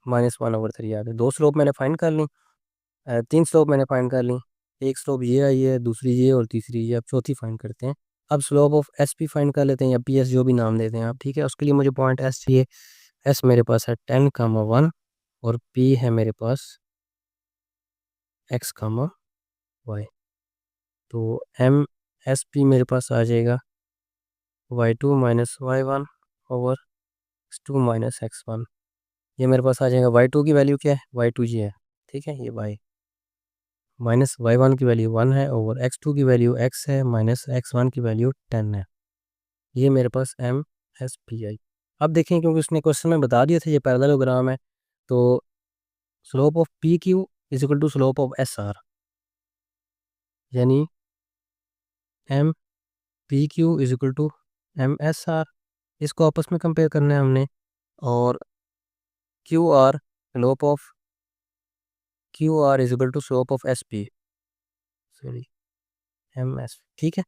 -1/3 आ गया। दो स्लोप मैंने फाइंड कर ली, 3 स्लोप मैंने फाइंड कर ली, एक स्लोप ये आई है, दूसरी ये, और तीसरी ये, अब चौथी फाइंड करते हैं। अब slope of S P find कर लेते हैं, या पी एस जो भी नाम देते हैं आप, ठीक है। उसके लिए मुझे पॉइंट एस चाहिए, एस मेरे पास है 10, 1, और पी है मेरे पास x, y। तो एम एस पी मेरे पास आ जाएगा y2 minus y1 over x2 minus x1, ये मेरे पास आ जाएगा। y2 की वैल्यू क्या है, y2 जी है, ठीक है, ये y माइनस y1 की वैल्यू 1 है, ओवर x2 की वैल्यू x है, माइनस x1 की वैल्यू 10 है, ये मेरे पास एम एस पी आई। अब देखें, क्योंकि उसने क्वेश्चन में बता दिया था ये पैरेललोग्राम है, तो slope of P Q is equal to slope of S R, यानी M P Q is equal to M S R, इसको आपस में कंपेयर करना है हमने, और Q R slope of Q R is equal to slope of S P, sorry M S, ठीक है।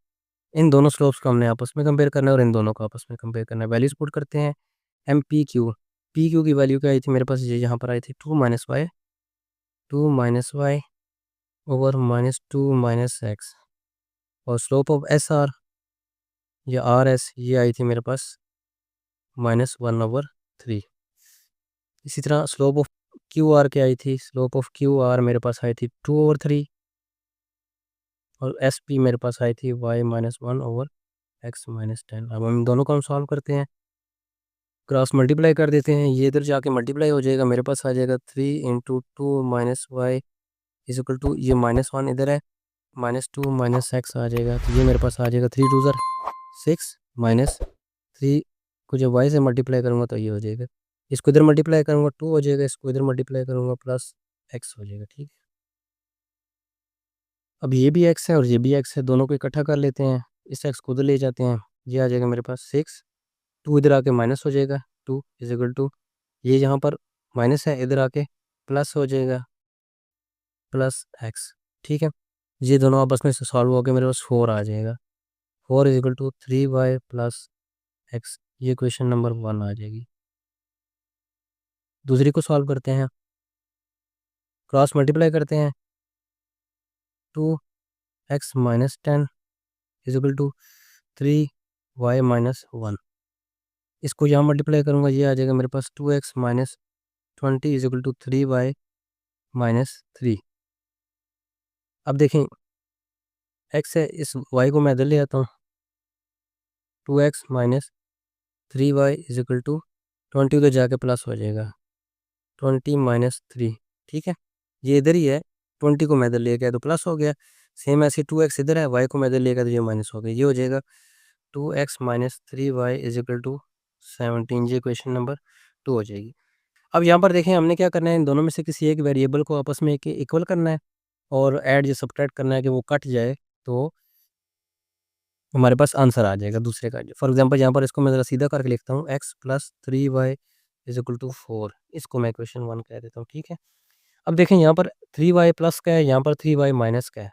इन दोनों स्लोप्स को हमने आपस में कंपेयर करना है और इन दोनों को आपस में कंपेयर करना है। वैल्यूज पुट करते हैं। एम पी क्यू की वैल्यू क्या आई थी मेरे पास, ये यहाँ पर आई थी 2 - y ओवर -2 - x, और स्लोप ऑफ एस आर या आर एस ये आई थी मेरे पास -1/3। इसी तरह स्लोप ऑफ क्यू आर क्या आई थी, स्लोप ऑफ क्यू आर मेरे पास आई थी 2/3, और एस पी मेरे पास आई थी y-1/x-10। अब हम दोनों को हम सॉल्व करते हैं, क्रॉस मल्टीप्लाई कर देते हैं, ये इधर जाके मल्टीप्लाई हो जाएगा, मेरे पास आ जाएगा 3 × 2 - y इज इक्वल टू, ये -1 इधर है, -2 - x आ जाएगा, तो ये मेरे पास आ जाएगा 3 × 2 = 6 -3 को जब y से मल्टीप्लाई करूँगा तो ये हो जाएगा, इसको इधर मल्टीप्लाई करूँगा 2 हो जाएगा, इसको इधर मल्टीप्लाई करूँगा प्लस x हो जाएगा। ठीक है, अब ये भी x है और ये भी x है, दोनों को इकट्ठा कर लेते हैं, इस x को उधर ले जाते हैं, ये आ जाएगा मेरे पास 6, 2 इधर आके माइनस हो जाएगा, 2 इज इक्वल टू, ये यहाँ पर माइनस है, इधर आके प्लस हो जाएगा, प्लस x। ठीक है, ये दोनों आपस में से सॉल्व होकर मेरे पास 4 आ जाएगा, 4 is equal to 3y + x, ये क्वेश्चन नंबर 1 आ जाएगी। दूसरी को सॉल्व करते हैं, क्रॉस मल्टीप्लाई करते हैं, 2x - 10 is equal to 3y - 1, इसको यहाँ मल्टीप्लाई करूँगा, ये आ जाएगा मेरे पास 2x - 20 is equal to 3y - 3। अब देखें, x है, इस y को मैं इधर ले आता हूँ, 2x - 3y is equal to 20 उधर जाके प्लस हो जाएगा, 20 - 3। ठीक है, ये इधर ही है, 20 को मैं इधर ले गया तो प्लस हो गया, सेम ऐसे 2x इधर है, y को मैं इधर ले गया तो ये माइनस हो गया, ये हो जाएगा 2x - 3y is equal to 17, ये क्वेश्चन नंबर 2 हो जाएगी। अब यहाँ पर देखें, हमने क्या करना है, इन दोनों में से किसी एक वेरिएबल को आपस में इक्वल करना है और ऐड या सब्ट्रैक्ट करना है कि वो कट जाए, तो हमारे पास आंसर आ जाएगा दूसरे का। फॉर एग्जांपल यहाँ पर इसको मैं ज़रा सीधा करके लिखता हूँ, x + 3y is equal to 4, इसको मैं क्वेश्चन 1 कह देता हूँ। ठीक है, अब देखें यहाँ पर 3y प्लस का है, यहाँ पर 3y माइनस का है।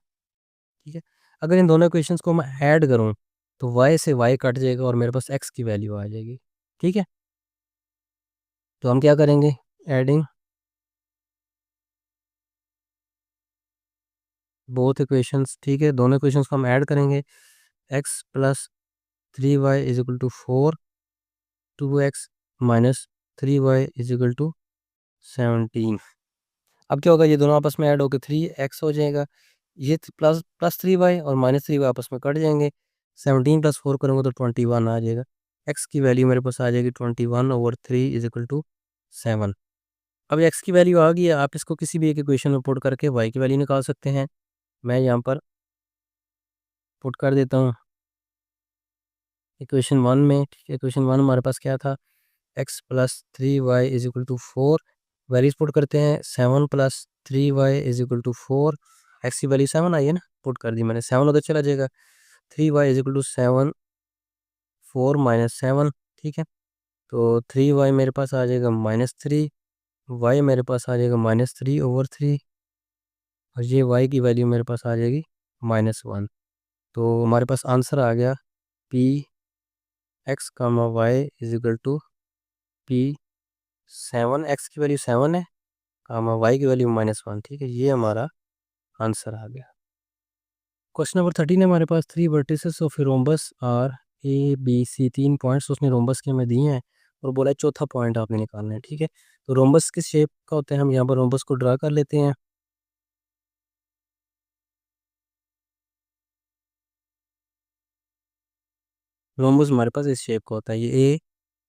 ठीक है, अगर इन दोनों इक्वेशंस को मैं ऐड करूँ तो y से y कट जाएगा और मेरे पास x की वैल्यू आ जाएगी। ठीक है, तो हम क्या करेंगे, एडिंग बोथ इक्वेशंस। ठीक है, दोनों इक्वेशंस को हम ऐड करेंगे, x + 3y is equal to 4, 2x - 3y is equal to 17। अब क्या होगा, ये दोनों आपस में ऐड होकर 3x हो जाएगा, ये प्लस 3y और -3y आपस में कट जाएंगे, 17 + 4 करूँगा तो 21 आ जाएगा, x की वैल्यू मेरे पास आ जाएगी 21/3 इज इक्वल टू 7। अब x की वैल्यू आ गई है, आप इसको किसी भी एक इक्वेशन में पुट करके y की वैल्यू निकाल सकते हैं। मैं यहाँ पर पुट कर देता हूँ इक्वेशन 1 में। ठीक है, इक्वेशन 1 हमारे पास क्या था, x + 3y is equal to 4, values put करते हैं, 7 + 3y is equal to 4, x की वैल्यू 7 आई है ना, पुट कर दी मैंने, 7 उधर चला जाएगा, 3y इज इक्वल टू 7, 4 - 7। ठीक है, तो 3y मेरे पास आ जाएगा -3, y मेरे पास आ जाएगा -3/3, और ये y की वैल्यू मेरे पास आ जाएगी -1। तो हमारे पास आंसर आ गया P x comma y is equal to P 7, x की वैल्यू 7 है, कामा वाई की वैल्यू -1। ठीक है, ये हमारा आंसर आ गया। क्वेश्चन नंबर 13 है हमारे पास, 3 vertices of a rhombus are A B C, 3 points उसने रोम्बस के हमें दिए हैं और बोला है चौथा पॉइंट आपने निकालना है। ठीक है, तो रोम्बस किस शेप का होता है, हम यहाँ पर रोम्बस को ड्रा कर लेते हैं। रोम्बस हमारे पास इस शेप का होता है, ये ए,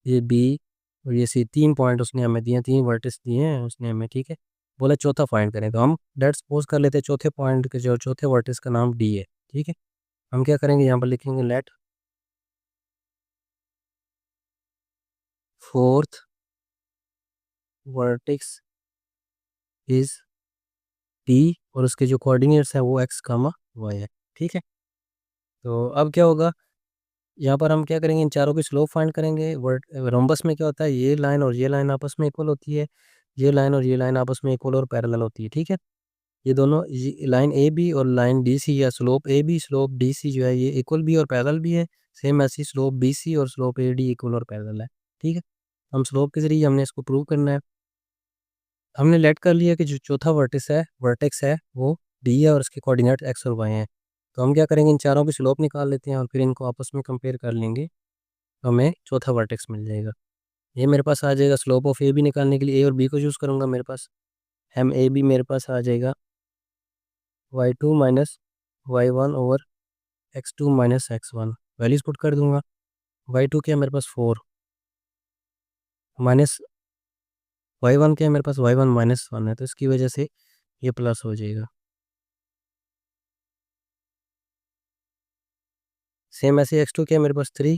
ये बी और ये सी, 3 पॉइंट उसने हमें दिए हैं, 3 वर्टिस दिए हैं उसने हमें। ठीक है, बोला चौथा फाइंड करें, तो हम लेट्स सपोज कर लेते हैं चौथे पॉइंट के जो चौथे वर्टिस का नाम डी है। ठीक है, हम क्या करेंगे, यहाँ पर लिखेंगे let fourth vertex is D, और उसके जो कोऑर्डिनेट्स है वो एक्स कामा वाई है। ठीक है, तो अब क्या होगा, यहाँ पर हम क्या करेंगे, इन चारों की स्लोप फाइंड करेंगे। वर्ड रोम्बस में क्या होता है, ये लाइन और ये लाइन आपस में इक्वल होती है, ये लाइन और ये लाइन आपस में इक्वल और पैरेलल होती है। ठीक है, ये दोनों लाइन ए बी और लाइन डी सी या slope A B slope D C जो है ये इक्वल भी और पैरेलल भी है। सेम ऐसी स्लोप बी सी और स्लोप ए डी इक्वल और पैरेलल है। ठीक है, हम स्लोप के ज़रिए हमने इसको प्रूव करना है। हमने लेट कर लिया कि जो चौथा वर्टेक्स है वो डी है और इसके कोऑर्डिनेट एक्स और वाई हैं। तो हम क्या करेंगे, इन चारों की स्लोप निकाल लेते हैं और फिर इनको आपस में कंपेयर कर लेंगे, तो हमें चौथा वर्टेक्स मिल जाएगा। ये मेरे पास आ जाएगा। स्लोप ऑफ ए बी निकालने के लिए ए और बी को यूज़ करूँगा। मेरे पास एम ए बी मेरे पास आ जाएगा y2 minus y1 over x2 minus x1। Values put कर दूंगा। y2 क्या है मेरे पास 4 माइनस y1 क्या है मेरे पास y1 माइनस 1 है, तो इसकी वजह से ये प्लस हो जाएगा। सेम ऐसे x2 क्या है मेरे पास 3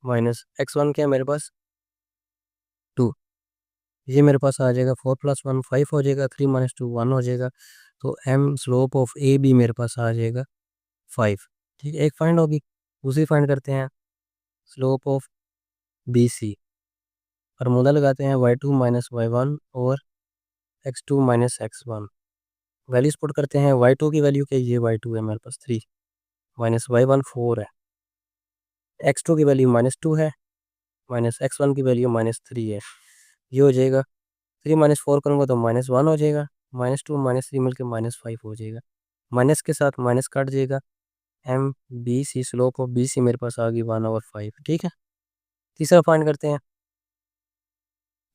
माइनस x1 क्या है मेरे पास 2। ये मेरे पास आ जाएगा 4 प्लस 1 5 हो जाएगा, 3 माइनस 2 1 हो जाएगा। तो m slope of A B मेरे पास आ जाएगा 5। ठीक है, एक फाइंड होगी। दूसरी फाइंड करते हैं slope of B C. Formula लगाते हैं y2 minus y1 over x2 minus x1। Values put करते हैं। y2 की वैल्यू क्या है, ये y2 है मेरे पास 3 माइनस y1 4 है। x2 की वैल्यू माइनस 2 है माइनस x1 की वैल्यू माइनस 3 है। ये हो जाएगा 3 माइनस 4 करूँगा तो माइनस 1 हो जाएगा। माइनस 2 माइनस 3 मिलकर माइनस 5 हो जाएगा। माइनस के साथ माइनस कट जाएगा। M B C slope of B C मेरे पास आ गई 1/5। ठीक है, तीसरा फाइंड करते हैं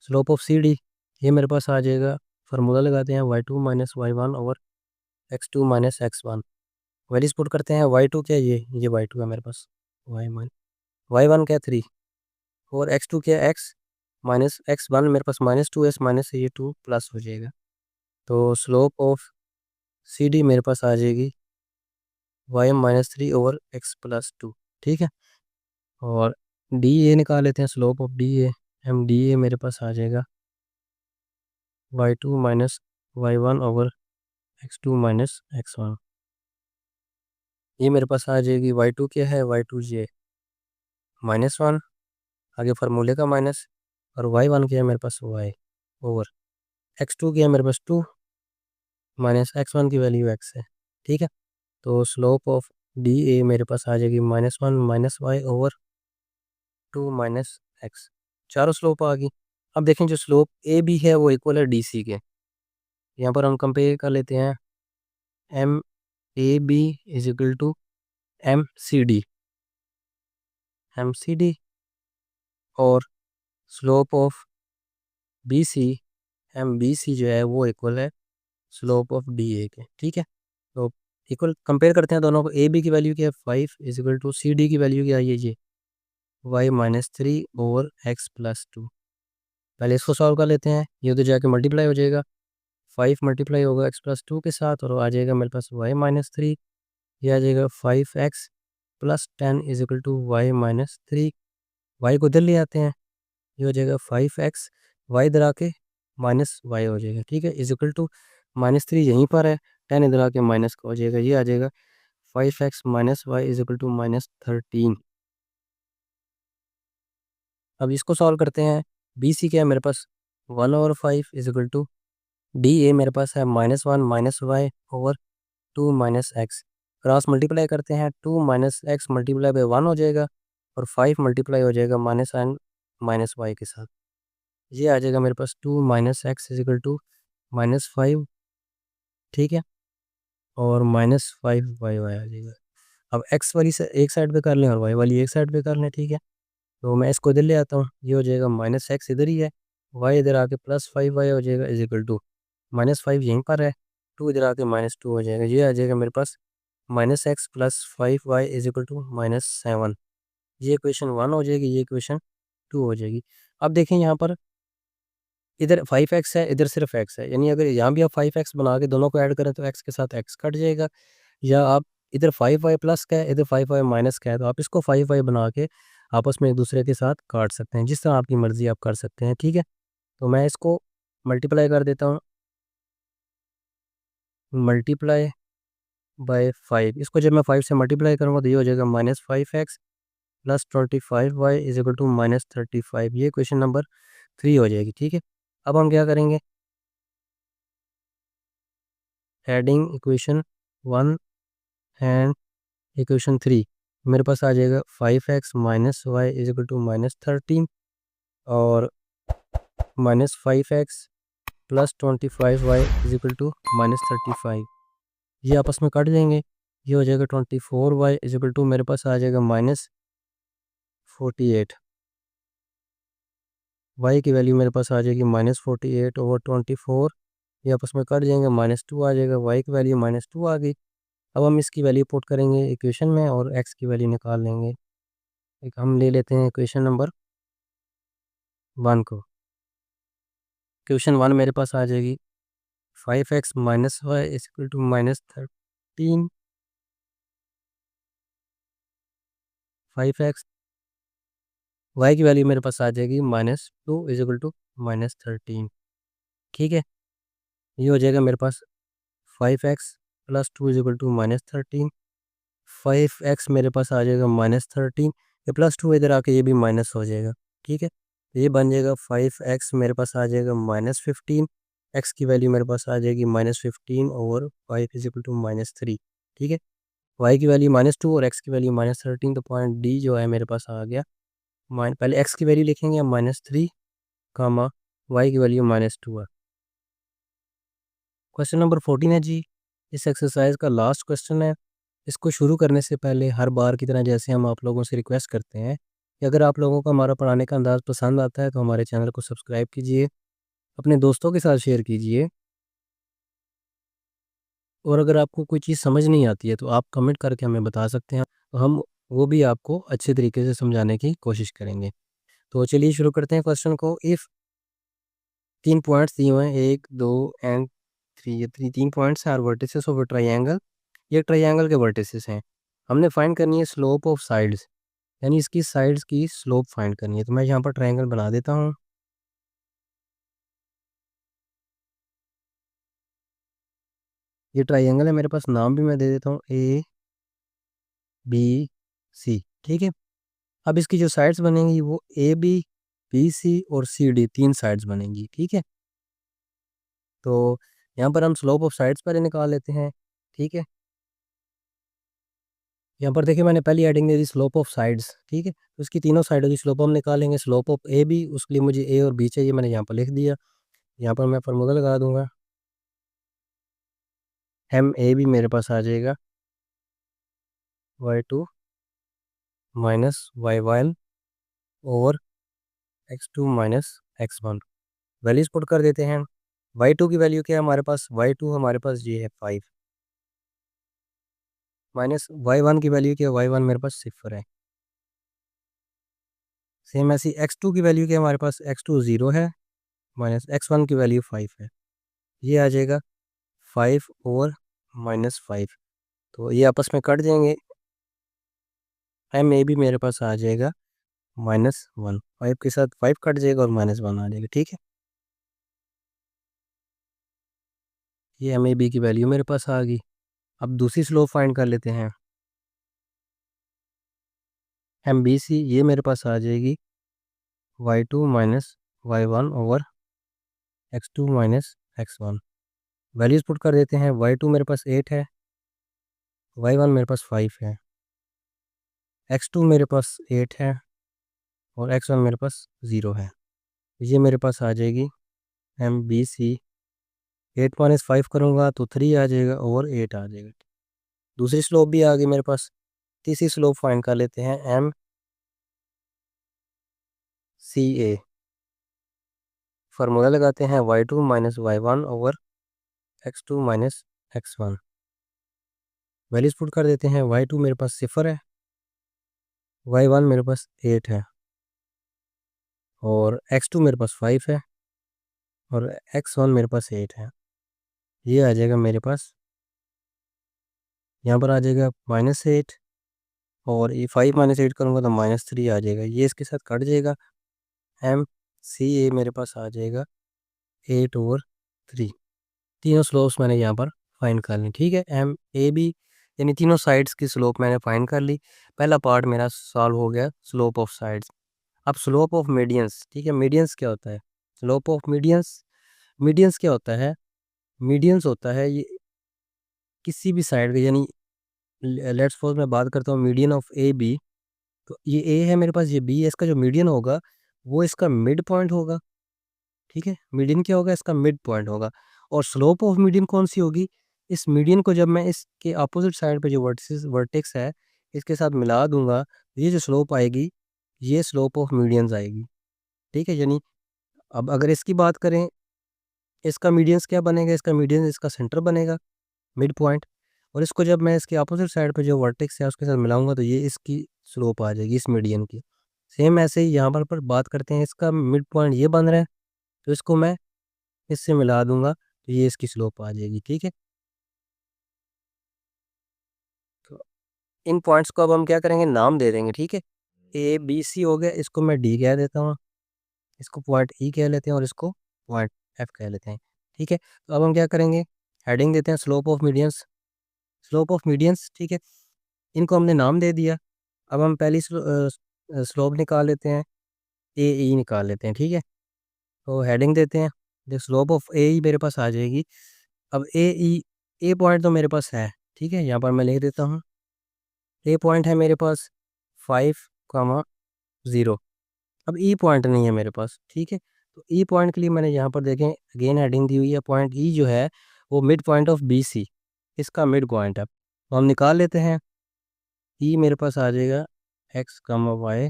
स्लोप ऑफ सी डी। ये मेरे पास आ जाएगा। फार्मूला लगाते हैं y2 minus y1 over x2 minus x1। Values put करते हैं। y2 क्या है, ये y2 है मेरे पास y1 क्या है 3 और x2 क्या है x माइनस x1 मेरे पास माइनस 2 s माइनस ये 2 प्लस हो जाएगा। तो स्लोप ऑफ सी डी मेरे पास आ जाएगी y minus 3 over x plus 2। ठीक है, और डी ए निकाल लेते हैं। Slope of D A m D A मेरे पास आ जाएगा y2 minus y1 over x2 minus x1। ये मेरे पास आ जाएगी। y2 क्या है y2 जे -1 आगे फार्मूले का माइनस, और y1 क्या है मेरे पास y ओवर x2 क्या है मेरे पास 2 माइनस x1 की वैल्यू x है। ठीक है, तो स्लोप ऑफ डी ए मेरे पास आ जाएगी -1 minus y over 2 minus x। चारों स्लोप आ गई। अब देखें जो स्लोप ए बी है वो इक्वल है डी सी के। यहाँ पर हम कंपेयर कर लेते हैं m A B is equal to m C D और slope of B C m B C जो है वो इक्वल है स्लोप ऑफ डी ए के। ठीक है, तो इक्वल कंपेयर करते हैं दोनों को। ए बी की वैल्यू क्या है 5 is equal to C D की वैल्यू क्या है ये y minus 3 over x plus 2। पहले इसको सॉल्व कर लेते हैं। ये उधर जाके मल्टीप्लाई हो जाएगा। 5 मल्टीप्लाई होगा x प्लस 2 के साथ और आ जाएगा मेरे पास y माइनस 3। ये आ जाएगा 5x plus 10 is equal to y minus 3। Y को इधर ले आते हैं। ये हो जाएगा 5x वाई इधर आके माइनस वाई हो जाएगा। ठीक है, इज इक्वल टू -3 यहीं पर है, 10 इधर आके माइनस का हो जाएगा। ये आ जाएगा 5x minus y is equal to -13। अब इसको सॉल्व करते हैं। बी सी क्या है मेरे पास 1/5 is equal to D A मेरे पास है -1 minus y over 2 minus x. Cross multiply करते हैं। 2 माइनस एक्स मल्टीप्लाई बाई 1 हो जाएगा और 5 मल्टीप्लाई हो जाएगा माइनस एन माइनस वाई के साथ। ये आ जाएगा मेरे पास 2 minus x is equal to -5। ठीक है, और -5 वाई वाई आ जाएगा। अब एक्स वाली से एक साइड पे कर लें और वाई वाली एक साइड पे कर लें। ठीक है, तो मैं इसको इधर ले आता हूँ। ये हो जाएगा -x इधर ही है, वाई इधर आके +5 वाई हो जाएगा इज इक्वल टू -5 यहीं पर है, 2 इधर आके -2 हो जाएगा। ये आ जाएगा मेरे पास -x plus 5 y is equal to -7। ये इक्वेशन 1 हो जाएगी, ये इक्वेशन 2 हो जाएगी। अब देखें यहाँ पर इधर 5x है, इधर सिर्फ x है, यानी अगर यहाँ भी आप 5x बना के दोनों को ऐड करें तो x के साथ x कट जाएगा। या आप इधर 5y प्लस का है, इधर 5y माइनस का है, तो आप इसको 5y बना के आपस में एक दूसरे के साथ काट सकते हैं। जिस तरह आपकी मर्ज़ी आप कर सकते हैं। ठीक है, तो मैं इसको मल्टीप्लाई कर देता हूँ। मल्टीप्लाई बाय 5, इसको जब मैं 5 से मल्टीप्लाई करूँगा तो ये हो जाएगा -5x plus 25y is equal to -35। ये क्वेश्चन नंबर 3 हो जाएगी। ठीक है, अब हम क्या करेंगे, एडिंग इक्वेशन 1 एंड इक्वेशन 3, मेरे पास आ जाएगा 5x minus y is equal to -13 और -5x plus 25y is equal to -35। ये आपस में कट जाएंगे, ये हो जाएगा 24y इज इक्वल टू मेरे पास आ जाएगा -48। y की वैल्यू मेरे पास आ जाएगी -48/24, ये आपस में कट जाएंगे, -2 आ जाएगा, y की वैल्यू -2 आ गई। अब हम इसकी वैल्यू पुट करेंगे इक्वेशन में और x की वैल्यू निकाल लेंगे। एक हम ले लेते हैं इक्वेशन नंबर 1 को। इक्वेशन 1 मेरे पास आ जाएगी 5x minus y is equal to -13, 5x, y की वैल्यू मेरे पास आ जाएगी -2 इज इक्वल टू -13। ठीक है, ये हो जाएगा मेरे पास 5x plus 2 is equal to -13। 5x मेरे पास आ जाएगा -13, ये +2 इधर आके ये भी माइनस हो जाएगा। ठीक है, तो ये बन जाएगा 5x मेरे पास आ जाएगा -15, x की वैल्यू मेरे पास आ जाएगी -15/5 इज इक्वल टू -3। ठीक है, y की वैल्यू -2 और x की वैल्यू -13, तो पॉइंट डी जो है मेरे पास आ गया। पहले x की वैल्यू लिखेंगे -3 कामा y की वैल्यू -2 है। क्वेश्चन नंबर 14 है जी, इस एक्सरसाइज का लास्ट क्वेश्चन है। इसको शुरू करने से पहले हर बार की तरह जैसे हम आप लोगों से रिक्वेस्ट करते हैं कि अगर आप लोगों को हमारा पढ़ाने का अंदाज़ पसंद आता है तो हमारे चैनल को सब्सक्राइब कीजिए, अपने दोस्तों के साथ शेयर कीजिए, और अगर आपको कोई चीज़ समझ नहीं आती है तो आप कमेंट करके हमें बता सकते हैं, तो हम वो भी आपको अच्छे तरीके से समझाने की कोशिश करेंगे। तो चलिए शुरू करते हैं क्वेश्चन को। इफ़ 3 पॉइंट्स दिए हुए हैं 1, 2 एंड 3, ये 3 पॉइंट्स हैं, are vertices of a triangle, ये ट्रायंगल के वर्टिसेस हैं। हमने फाइंड करनी है स्लोप ऑफ साइड्स, यानी इसकी साइड्स की स्लोप फाइंड करनी है। तो मैं यहाँ पर ट्रायंगल बना देता हूँ। ये ट्रायंगल है मेरे पास, नाम भी मैं दे देता हूँ ए बी सी। ठीक है, अब इसकी जो साइड्स बनेंगी वो ए बी, बी सी और सी डी, 3 साइड्स बनेंगी। ठीक है, तो यहाँ पर हम स्लोप ऑफ साइड्स पहले निकाल लेते हैं। ठीक है, यहाँ पर देखिए मैंने पहली heading they the slope of sides. ठीक है, तो इसकी तीनों साइडों की स्लोप हम निकालेंगे। स्लोप ऑफ ए बी, उसके लिए मुझे ए और बी चाहिए, मैंने यहाँ पर लिख दिया। यहाँ पर मैं फार्मूला लगा दूंगा, एम ए बी मेरे पास आ जाएगा y2 minus y1 over x2 minus x1। Values put कर देते हैं। y2 की वैल्यू क्या है हमारे पास, y2 हमारे पास ये है 5, माइनस y1 की वैल्यू क्या है, y1 मेरे पास 0 है। सेम ऐसी x2 की वैल्यू क्या है हमारे पास, x2 0 है, माइनस x1 की वैल्यू 5 है। ये आ जाएगा 5 ओवर -5, तो ये आपस में कट जाएंगे। एम ए भी मेरे पास आ जाएगा -1, 5 के साथ 5 कट जाएगा और -1 आ जाएगा। ठीक है, ये एम ए बी की वैल्यू मेरे पास आ गई। अब दूसरी स्लोप फाइंड कर लेते हैं। एम बी सी ये मेरे पास आ जाएगी y2 minus y1 over x2 minus x1। Values put कर देते हैं। y2 मेरे पास 8 है, y1 मेरे पास 5 है, x2 मेरे पास 8 है और x1 मेरे पास 0 है। ये मेरे पास आ जाएगी एम बी सी, 8 माइनस 5 करूँगा तो 3 आ जाएगा ओवर 8 आ जाएगा। दूसरी स्लोप भी आ गई मेरे पास। तीसरी स्लोप फाइंड कर लेते हैं, एम सी ए। फार्मूला लगाते हैं y2 minus y1 over x2 minus x1। Values put कर देते हैं। y2 मेरे पास 0 है, y1 मेरे पास 8 है और x2 मेरे पास 5 है और x1 मेरे पास 8 है। ये आ जाएगा मेरे पास, यहाँ पर आ जाएगा -8 और ये 5 -8 करूँगा तो -3 आ जाएगा। ये इसके साथ कट जाएगा। एम सी ए मेरे पास आ जाएगा 8/3। तीनों स्लोप्स मैंने यहाँ पर फाइंड कर ली। ठीक है, एम ए बी यानी तीनों साइड्स की स्लोप मैंने फाइंड कर ली। पहला पार्ट मेरा सॉल्व हो गया, स्लोप ऑफ साइड्स। अब स्लोप ऑफ मीडियंस। ठीक है, मीडियंस क्या होता है, स्लोप ऑफ मीडियंस, मीडियंस क्या होता है, मीडियंस होता है ये किसी भी साइड के, यानी लेट्स सपोज मैं बात करता हूँ मीडियन ऑफ ए बी, तो ये ए है मेरे पास, ये बी है, इसका जो मीडियन होगा वो इसका मिड पॉइंट होगा। ठीक है, मीडियन क्या होगा, इसका मिड पॉइंट होगा। और स्लोप ऑफ मीडियन कौन सी होगी, इस मीडियन को जब मैं इसके अपोजिट साइड पे जो वर्टेक्स है इसके साथ मिला दूंगा, तो ये जो स्लोप आएगी ये स्लोप ऑफ मीडियंस आएगी। ठीक है, यानी अब अगर इसकी बात करें, इसका मीडियंस क्या बनेगा, इसका मीडियन इसका सेंटर बनेगा, मिड पॉइंट। और इसको जब मैं इसके अपोजिट साइड पे जो वर्टेक्स है उसके साथ मिलाऊंगा तो ये इसकी स्लोप आ जाएगी इस मीडियन की। सेम ऐसे ही यहाँ पर बात करते हैं, इसका मिड पॉइंट ये बन रहा है, तो इसको मैं इससे मिला दूंगा तो ये इसकी स्लोप आ जाएगी। ठीक है, तो इन पॉइंट्स को अब हम क्या करेंगे, नाम दे देंगे। ठीक है, ए बी सी हो गया, इसको मैं डी कह देता हूँ, इसको पॉइंट ई कह लेते हैं और इसको पॉइंट एफ कह लेते हैं। ठीक है, तो अब हम क्या करेंगे, हेडिंग देते हैं slope of medians, slope of medians. ठीक है, इनको हमने नाम दे दिया। अब हम पहली स्लोप निकाल लेते हैं, ए ई निकाल लेते हैं। ठीक है, तो हेडिंग देते हैं, देख स्लोप ऑफ ए ई मेरे पास आ जाएगी। अब ए ई, ए पॉइंट तो मेरे पास है। ठीक है, यहाँ पर मैं लिख देता हूँ, ए पॉइंट है मेरे पास 5,0। अब ई पॉइंट नहीं है मेरे पास। ठीक है, तो ई पॉइंट के लिए मैंने यहाँ पर देखें अगेन हेडिंग दी हुई है, पॉइंट ई जो है वो midpoint of B C, इसका मिड पॉइंट है। तो हम निकाल लेते हैं, ई मेरे पास आ जाएगा एक्स कमा वाई,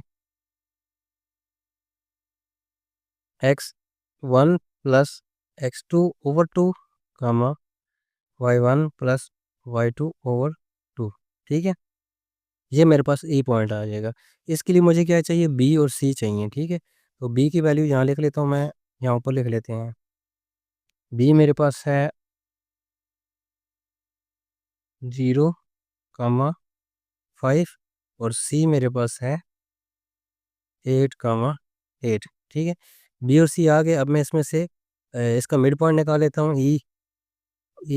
x1 प्लस x2/2 कमा y1 प्लस y2/2। ठीक है, ये मेरे पास ई पॉइंट आ जाएगा। इसके लिए मुझे क्या चाहिए, बी और सी चाहिए। ठीक है, तो बी की वैल्यू यहाँ लिख लेता हूँ मैं, यहाँ ऊपर लिख लेते हैं, बी मेरे पास है 0,5 और सी मेरे पास है 8,8। ठीक है, बी और सी आ गए। अब मैं इसमें से इसका मिड पॉइंट निकाल लेता हूँ, ई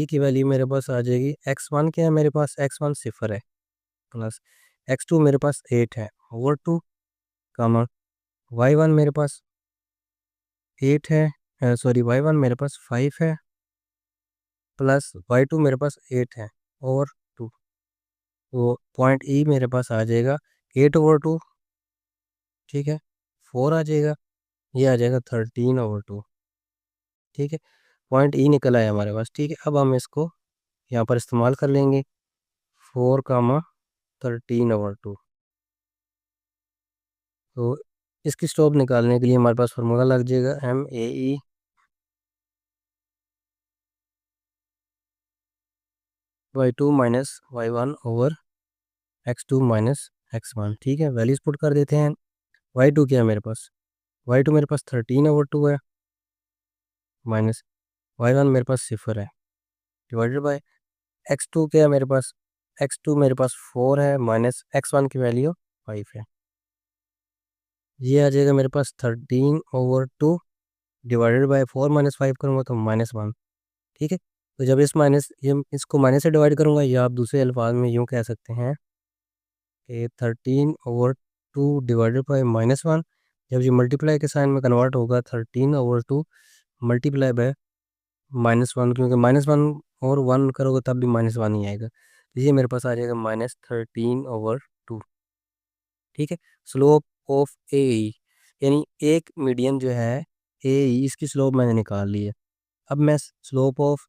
की वैल्यू मेरे पास आ जाएगी, x1 क्या है मेरे पास, x1 0 है, प्लस x2 मेरे पास 8 है ओवर 2 कमा y1 मेरे पास 8 है, सॉरी y1 मेरे पास 5 है, प्लस y2 मेरे पास 8 है ओवर 2। तो पॉइंट ई मेरे पास आ जाएगा 8/2। ठीक है, 4 आ जाएगा, ये आ जाएगा 13/2। ठीक है, पॉइंट ई निकल आया हमारे पास। ठीक है, अब हम इसको यहाँ पर इस्तेमाल कर लेंगे, 4,13/2। तो इसकी स्लोप निकालने के लिए हमारे पास फार्मूला लग जाएगा, MAE y2 minus y1/x2 minus x1। ठीक है, वैल्यूज पुट कर देते हैं। y2 क्या है मेरे पास, y2 मेरे पास 13/2 है, माइनस y1 मेरे पास 0 है, डिवाइडेड बाय x2 क्या है मेरे पास, x2 मेरे पास 4 है, माइनस x1 की वैल्यू 5 है। ये आ जाएगा मेरे पास 13/2 डिवाइडेड बाय 4 माइनस 5 करूँगा तो -1। ठीक है, तो जब इस माइनस ये इसको माइनस से डिवाइड करूँगा, या आप दूसरे अल्फाज में यूँ कह सकते हैं कि 13/2 डिवाइडेड बाई -1, जब ये मल्टीप्लाई के साइन में कन्वर्ट होगा 13/2 मल्टीप्लाई बाय -1, क्योंकि -1 और 1 करोगे तब भी -1 ही आएगा, तो ये मेरे पास आ जाएगा -13/2। ठीक है, स्लोप ऑफ ए ई, यानी एक मीडियन जो है ए ई, इसकी स्लोप मैंने निकाल ली है। अब मैं स्लोप ऑफ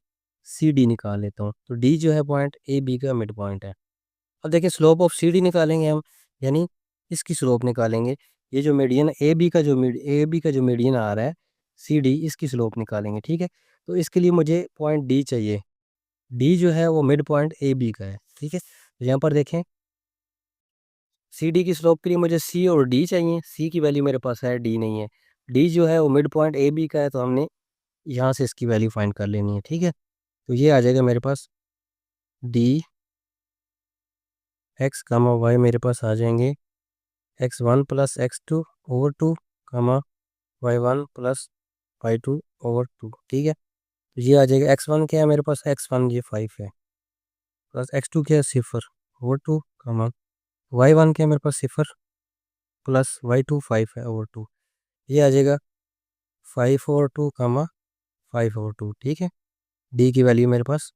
सी डी निकाल लेता हूँ, तो डी जो है पॉइंट ए बी का मिड पॉइंट है। अब देखिए स्लोप ऑफ सी डी निकालेंगे हम, यानी इसकी स्लोप निकालेंगे। ये जो मीडियन ए बी का जो मीडियन आ रहा है सी डी, इसकी स्लोप निकालेंगे। ठीक है, तो इसके लिए मुझे पॉइंट डी चाहिए, डी जो है वो मिड पॉइंट ए बी का है। ठीक है, तो यहाँ पर देखें सी डी की स्लोप के लिए मुझे सी और डी चाहिए, सी की वैल्यू मेरे पास है, डी नहीं है। डी जो है वो मिड पॉइंट ए बी का है, तो हमने यहाँ से इसकी वैल्यू फाइंड कर लेनी है। ठीक है, तो ये आ जाएगा मेरे पास डी एक्स कामा वाई मेरे पास आ जाएंगे x1 प्लस x2/2 कामा y1 प्लस y2/2। ठीक है, तो ये आ जाएगा, x1 क्या है मेरे पास, x1 ये 5 है, प्लस x2 क्या है 0/2 कामा y1 क्या है मेरे पास 0 प्लस y2 5 है ओवर 2। ये आ जाएगा 5/2 कामा 5/2। ठीक है, डी की वैल्यू मेरे पास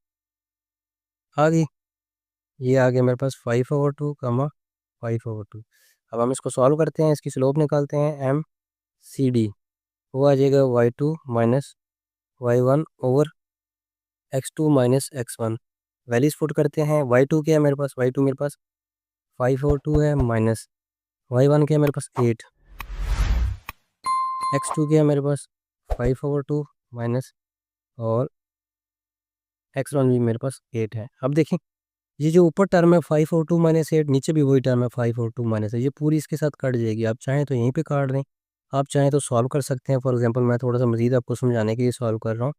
आ गई, ये आ गया मेरे पास 5/2 कमा 5/2। अब हम इसको सॉल्व करते हैं, इसकी स्लोप निकालते हैं एम सी डी, वो आ जाएगा y2 minus y1/x2 - x1। Values put करते हैं, y2 क्या है मेरे पास, y2 मेरे पास 5/2 है, माइनस y1 क्या है मेरे पास 8, x2 क्या है मेरे पास 5/2 माइनस, और x1 भी मेरे पास 8 है। अब देखें, ये जो ऊपर टर्म है 5/2 - 8, नीचे भी वही टर्म है 5/2 - ये पूरी इसके साथ कट जाएगी। आप चाहें तो यहीं पे काट दें, आप चाहें तो सॉल्व कर सकते हैं। फॉर एग्जांपल मैं थोड़ा सा मजीद आपको समझाने के लिए सॉल्व कर रहा हूँ।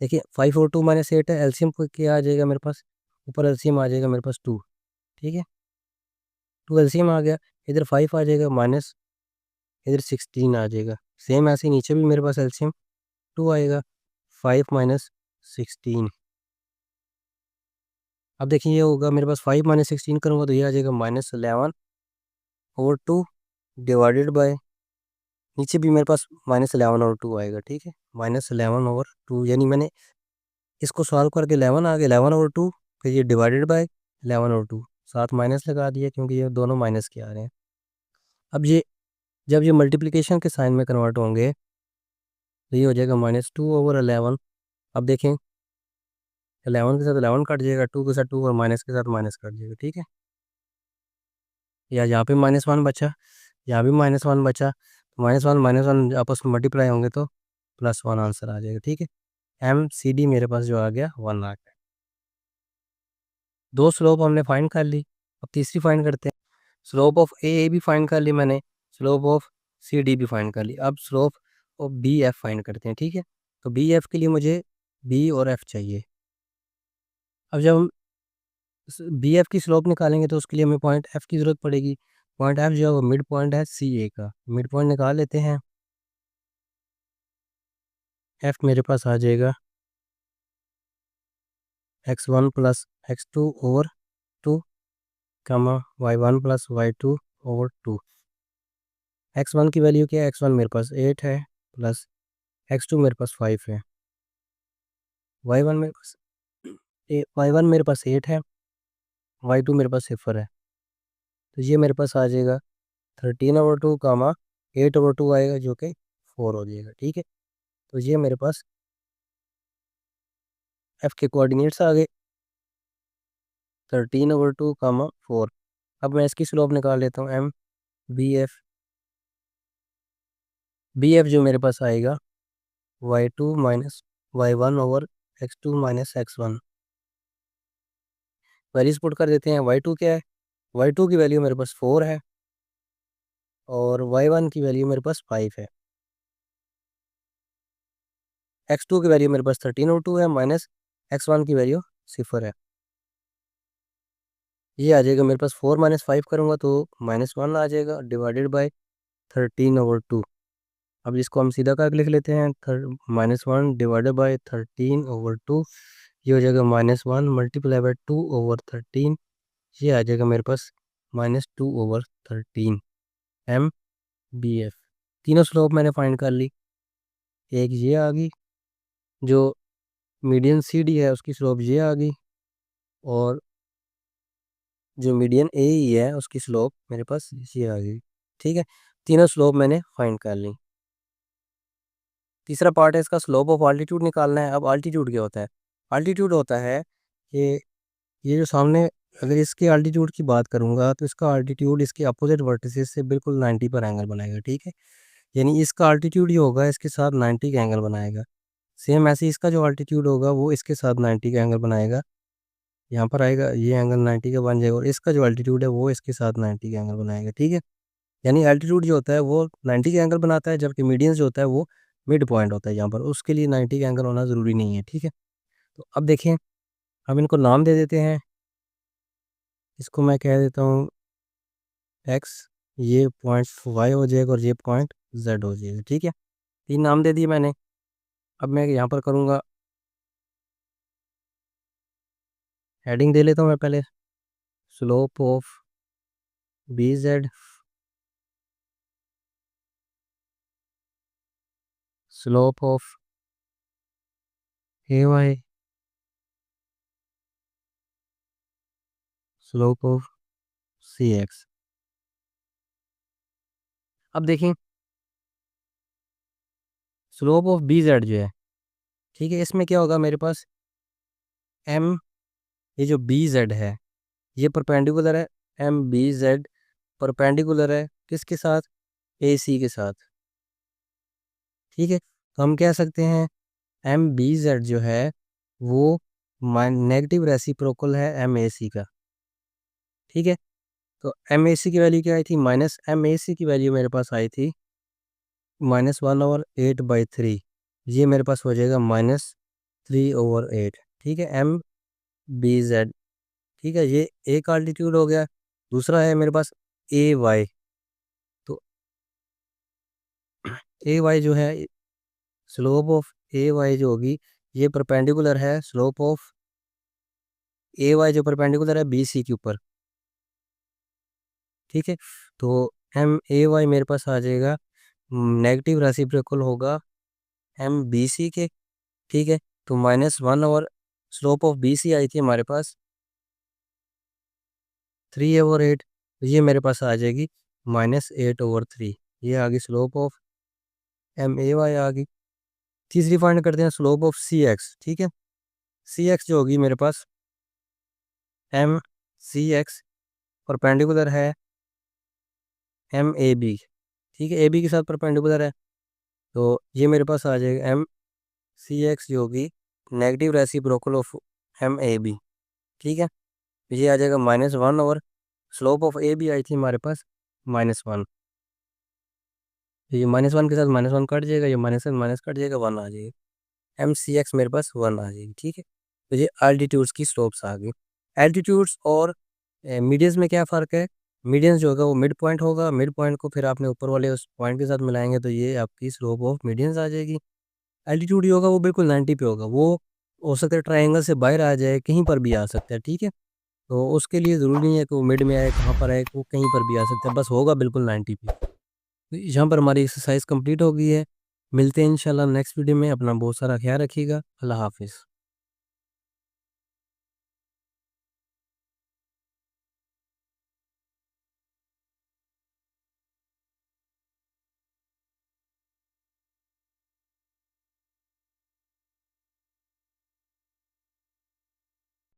देखिए 5/2 - 8 है, एलसीएम को क्या आ जाएगा मेरे पास, ऊपर एलसीएम आ जाएगा मेरे पास 2, ठीक है, 2 एलसीएम आ गया, इधर 5 आ जाएगा माइनस, इधर 16 आ जाएगा। सेम ऐसे ही नीचे भी मेरे पास एलसीएम 2 आएगा, 5 माइनस 16। अब देखिए ये होगा मेरे पास 5 - 16 करूँगा तो ये आ जाएगा -11/2 डिवाइडेड बाय, नीचे भी मेरे पास -11/2 आएगा, ठीक है, -11/2, यानी मैंने इसको सॉल्व करके 11 आ गया, 11/2, फिर ये डिवाइडेड बाय 11/2, साथ माइनस लगा दिया क्योंकि ये दोनों माइनस के आ रहे हैं। अब ये जब ये मल्टीप्लिकेशन के साइन में कन्वर्ट होंगे तो ये हो जाएगा -2/11। अब देखें 11 के साथ 11 कट जाएगा, 2 के साथ 2 और माइनस के साथ माइनस कट जाएगा, ठीक है, या यहाँ पे -1 बचा, यहाँ भी -1 बचा, -1 आपस में मल्टीप्लाई होंगे तो +1 आंसर आ जाएगा, ठीक है। एम सी डी मेरे पास जो आ गया 1 आ गया। दो स्लोप हमने फाइंड कर ली, अब तीसरी फाइंड करते हैं। स्लोप ऑफ ए भी फाइंड कर ली मैंने, स्लोप ऑफ सी डी भी फाइंड कर ली, अब slope of B F find करते हैं, ठीक है। तो बी एफ के लिए मुझे बी और एफ चाहिए। अब जब हम बी एफ की स्लोप निकालेंगे तो उसके लिए हमें पॉइंट एफ की ज़रूरत पड़ेगी। पॉइंट एफ जो है वो मिड पॉइंट है सी ए का, मिड पॉइंट निकाल लेते हैं। एफ मेरे पास आ जाएगा x1 + x2/2 कमा y1 + y2/2। x1 की वैल्यू क्या है, x1 मेरे पास 8 है, प्लस x2 मेरे पास 5 है, y1 मेरे पास y1 मेरे पास 8 है, y2 मेरे पास 0 है। तो ये मेरे पास आ जाएगा 13/2 कामा 8/2 आएगा जो कि 4 हो जाएगा, ठीक है। तो ये मेरे पास एफ के कोऑर्डिनेट्स आ गए 13/2 कामा 4। अब मैं इसकी स्लोप निकाल लेता हूँ एम बी एफ जो मेरे पास आएगा y2 - y1/x2 - x1। Values put कर देते हैं, y2 क्या है, y2 की वैल्यू मेरे पास 4 है और y1 की वैल्यू मेरे पास 5 है, x2 की वैल्यू मेरे पास 13/2 है, माइनस x1 की वैल्यू 0 है। ये आ जाएगा मेरे पास 4 - 5 करूँगा तो -1 आ जाएगा, डिवाइडेड बाय 13/2। अब इसको हम सीधा करके लिख लेते हैं, -1 डिवाइडेड बाय 13/2, ये हो जाएगा -1 मल्टीप्लाई बाय 2/13, ये आ जाएगा मेरे पास -2/13 एम बी एफ। तीनों स्लोप मैंने फाइंड कर ली, एक ये आ गई, जो मीडियन सी डी है उसकी स्लोप ये आ गई, और जो मीडियन ए ई है उसकी स्लोप मेरे पास ये आ गई, ठीक है। तीनों स्लोप मैंने फाइंड कर ली। तीसरा पार्ट है इसका, स्लोप ऑफ आल्टीट्यूड निकालना है। अब आल्टीट्यूड क्या होता है, आल्टीट्यूड होता है कि ये जो सामने, अगर इसके आल्टीट्यूड की बात करूंगा तो इसका आल्टीट्यूड इसके अपोजिट वर्टिसेस से बिल्कुल 90 पर एंगल बनाएगा, ठीक है। यानी इसका आल्टीट्यूड ही होगा इसके साथ 90 का एंगल बनाएगा। सेम ऐसे इसका जो आल्टीट्यूड होगा वो इसके साथ 90 का एंगल बनाएगा, यहाँ पर आएगा ये एंगल 90 का बन जाएगा, और इसका जो अल्टीट्यूड है वो इसके साथ 90 का एंगल बनाएगा, ठीक है। यानी अल्टीट्यूड जो होता है वो 90 का एंगल बनाता है, जबकि मीडियंस जो होता है वो मिड पॉइंट होता है यहाँ पर, उसके लिए 90 का एंगल होना ज़रूरी नहीं है, ठीक है। तो अब देखें, अब इनको नाम दे देते हैं। इसको मैं कह देता हूँ एक्स, ये पॉइंट वाई हो जाएगा और ये पॉइंट जेड हो जाएगा, ठीक है। तीन नाम दे दिए मैंने। अब मैं यहाँ पर करूँगा, हेडिंग दे लेता हूँ मैं पहले, slope of B Z, slope of A Y, slope of C X. अब देखें स्लोप ऑफ बी जेड जो है, ठीक है, इसमें क्या होगा मेरे पास एम, ये जो बी जेड है ये परपेंडिकुलर है, एम बी जेड परपेंडिकुलर है किसके साथ, ए सी के साथ। ठीक है, तो हम कह सकते हैं एम बी जेड जो है वो नेगेटिव रेसिप्रोकल है एम ए सी का। ठीक है, तो एम ए सी की वैल्यू क्या आई थी, माइनस एम ए सी की वैल्यू मेरे पास आई थी -1/8/3, ये मेरे पास हो जाएगा -3/8। ठीक है, एम बी जेड। ठीक है, ये एक आल्टीट्यूड हो गया। दूसरा है मेरे पास ए वाई, तो ए वाई जो है, स्लोप ऑफ ए वाई जो होगी ये परपेंडिकुलर है स्लोप ऑफ ए वाई जो परपेंडिकुलर है बी सी के ऊपर। ठीक है, तो एम ए वाई मेरे पास आ जाएगा नेगेटिव रेसिप्रोकल होगा एम बी सी के। ठीक है, तो -1 और स्लोप ऑफ बी सी आई थी हमारे पास 3/8, ये मेरे पास आ जाएगी -8/3। ये आ गई slope of M A Y आ गई। तीसरी फाइंड करते हैं स्लोप ऑफ सी एक्स। ठीक है, सी एक्स जो होगी मेरे पास एम सी एक्स परपेंडिकुलर है एम ए बी। ठीक है, ए बी के साथ परपेंडिकुलर है, तो ये मेरे पास आ जाएगा एम सी एक्स जो होगी negative reciprocal of M A B. ठीक है, ये आ जाएगा -1 और स्लोप ऑफ ए बी आई थी हमारे पास -1। ये -1 के साथ -1 कट जाएगा, ये माइनस से माइनस कट जाएगा, 1 आ जाएगा। एम सी एक्स मेरे पास 1 आ जाएगी। ठीक है, तो ये एल्टीट्यूड्स की स्लोप्स आ गई। एल्टीट्यूड्स और मीडियंस में क्या फ़र्क है, मीडियंस जो होगा वो मिड पॉइंट होगा, मिड पॉइंट को फिर आपने ऊपर वाले उस पॉइंट के साथ मिलाएंगे तो ये आपकी स्लोप ऑफ मीडियंस आ जाएगी। एल्टीट्यूड ही होगा वो बिल्कुल 90 पे होगा, वो हो सकता है ट्रायंगल से बाहर आ जाए, कहीं पर भी आ सकता है। ठीक है, तो उसके लिए ज़रूरी नहीं है कि वो मिड में आए, कहाँ पर आए, वो कहीं पर भी आ सकता है, बस होगा बिल्कुल 90 पे। तो यहाँ पर हमारी एक्सरसाइज कंप्लीट हो गई है। मिलते हैं इंशाल्लाह नेक्स्ट वीडियो में। अपना बहुत सारा ख्याल रखिएगा। अल्लाह हाफिज़।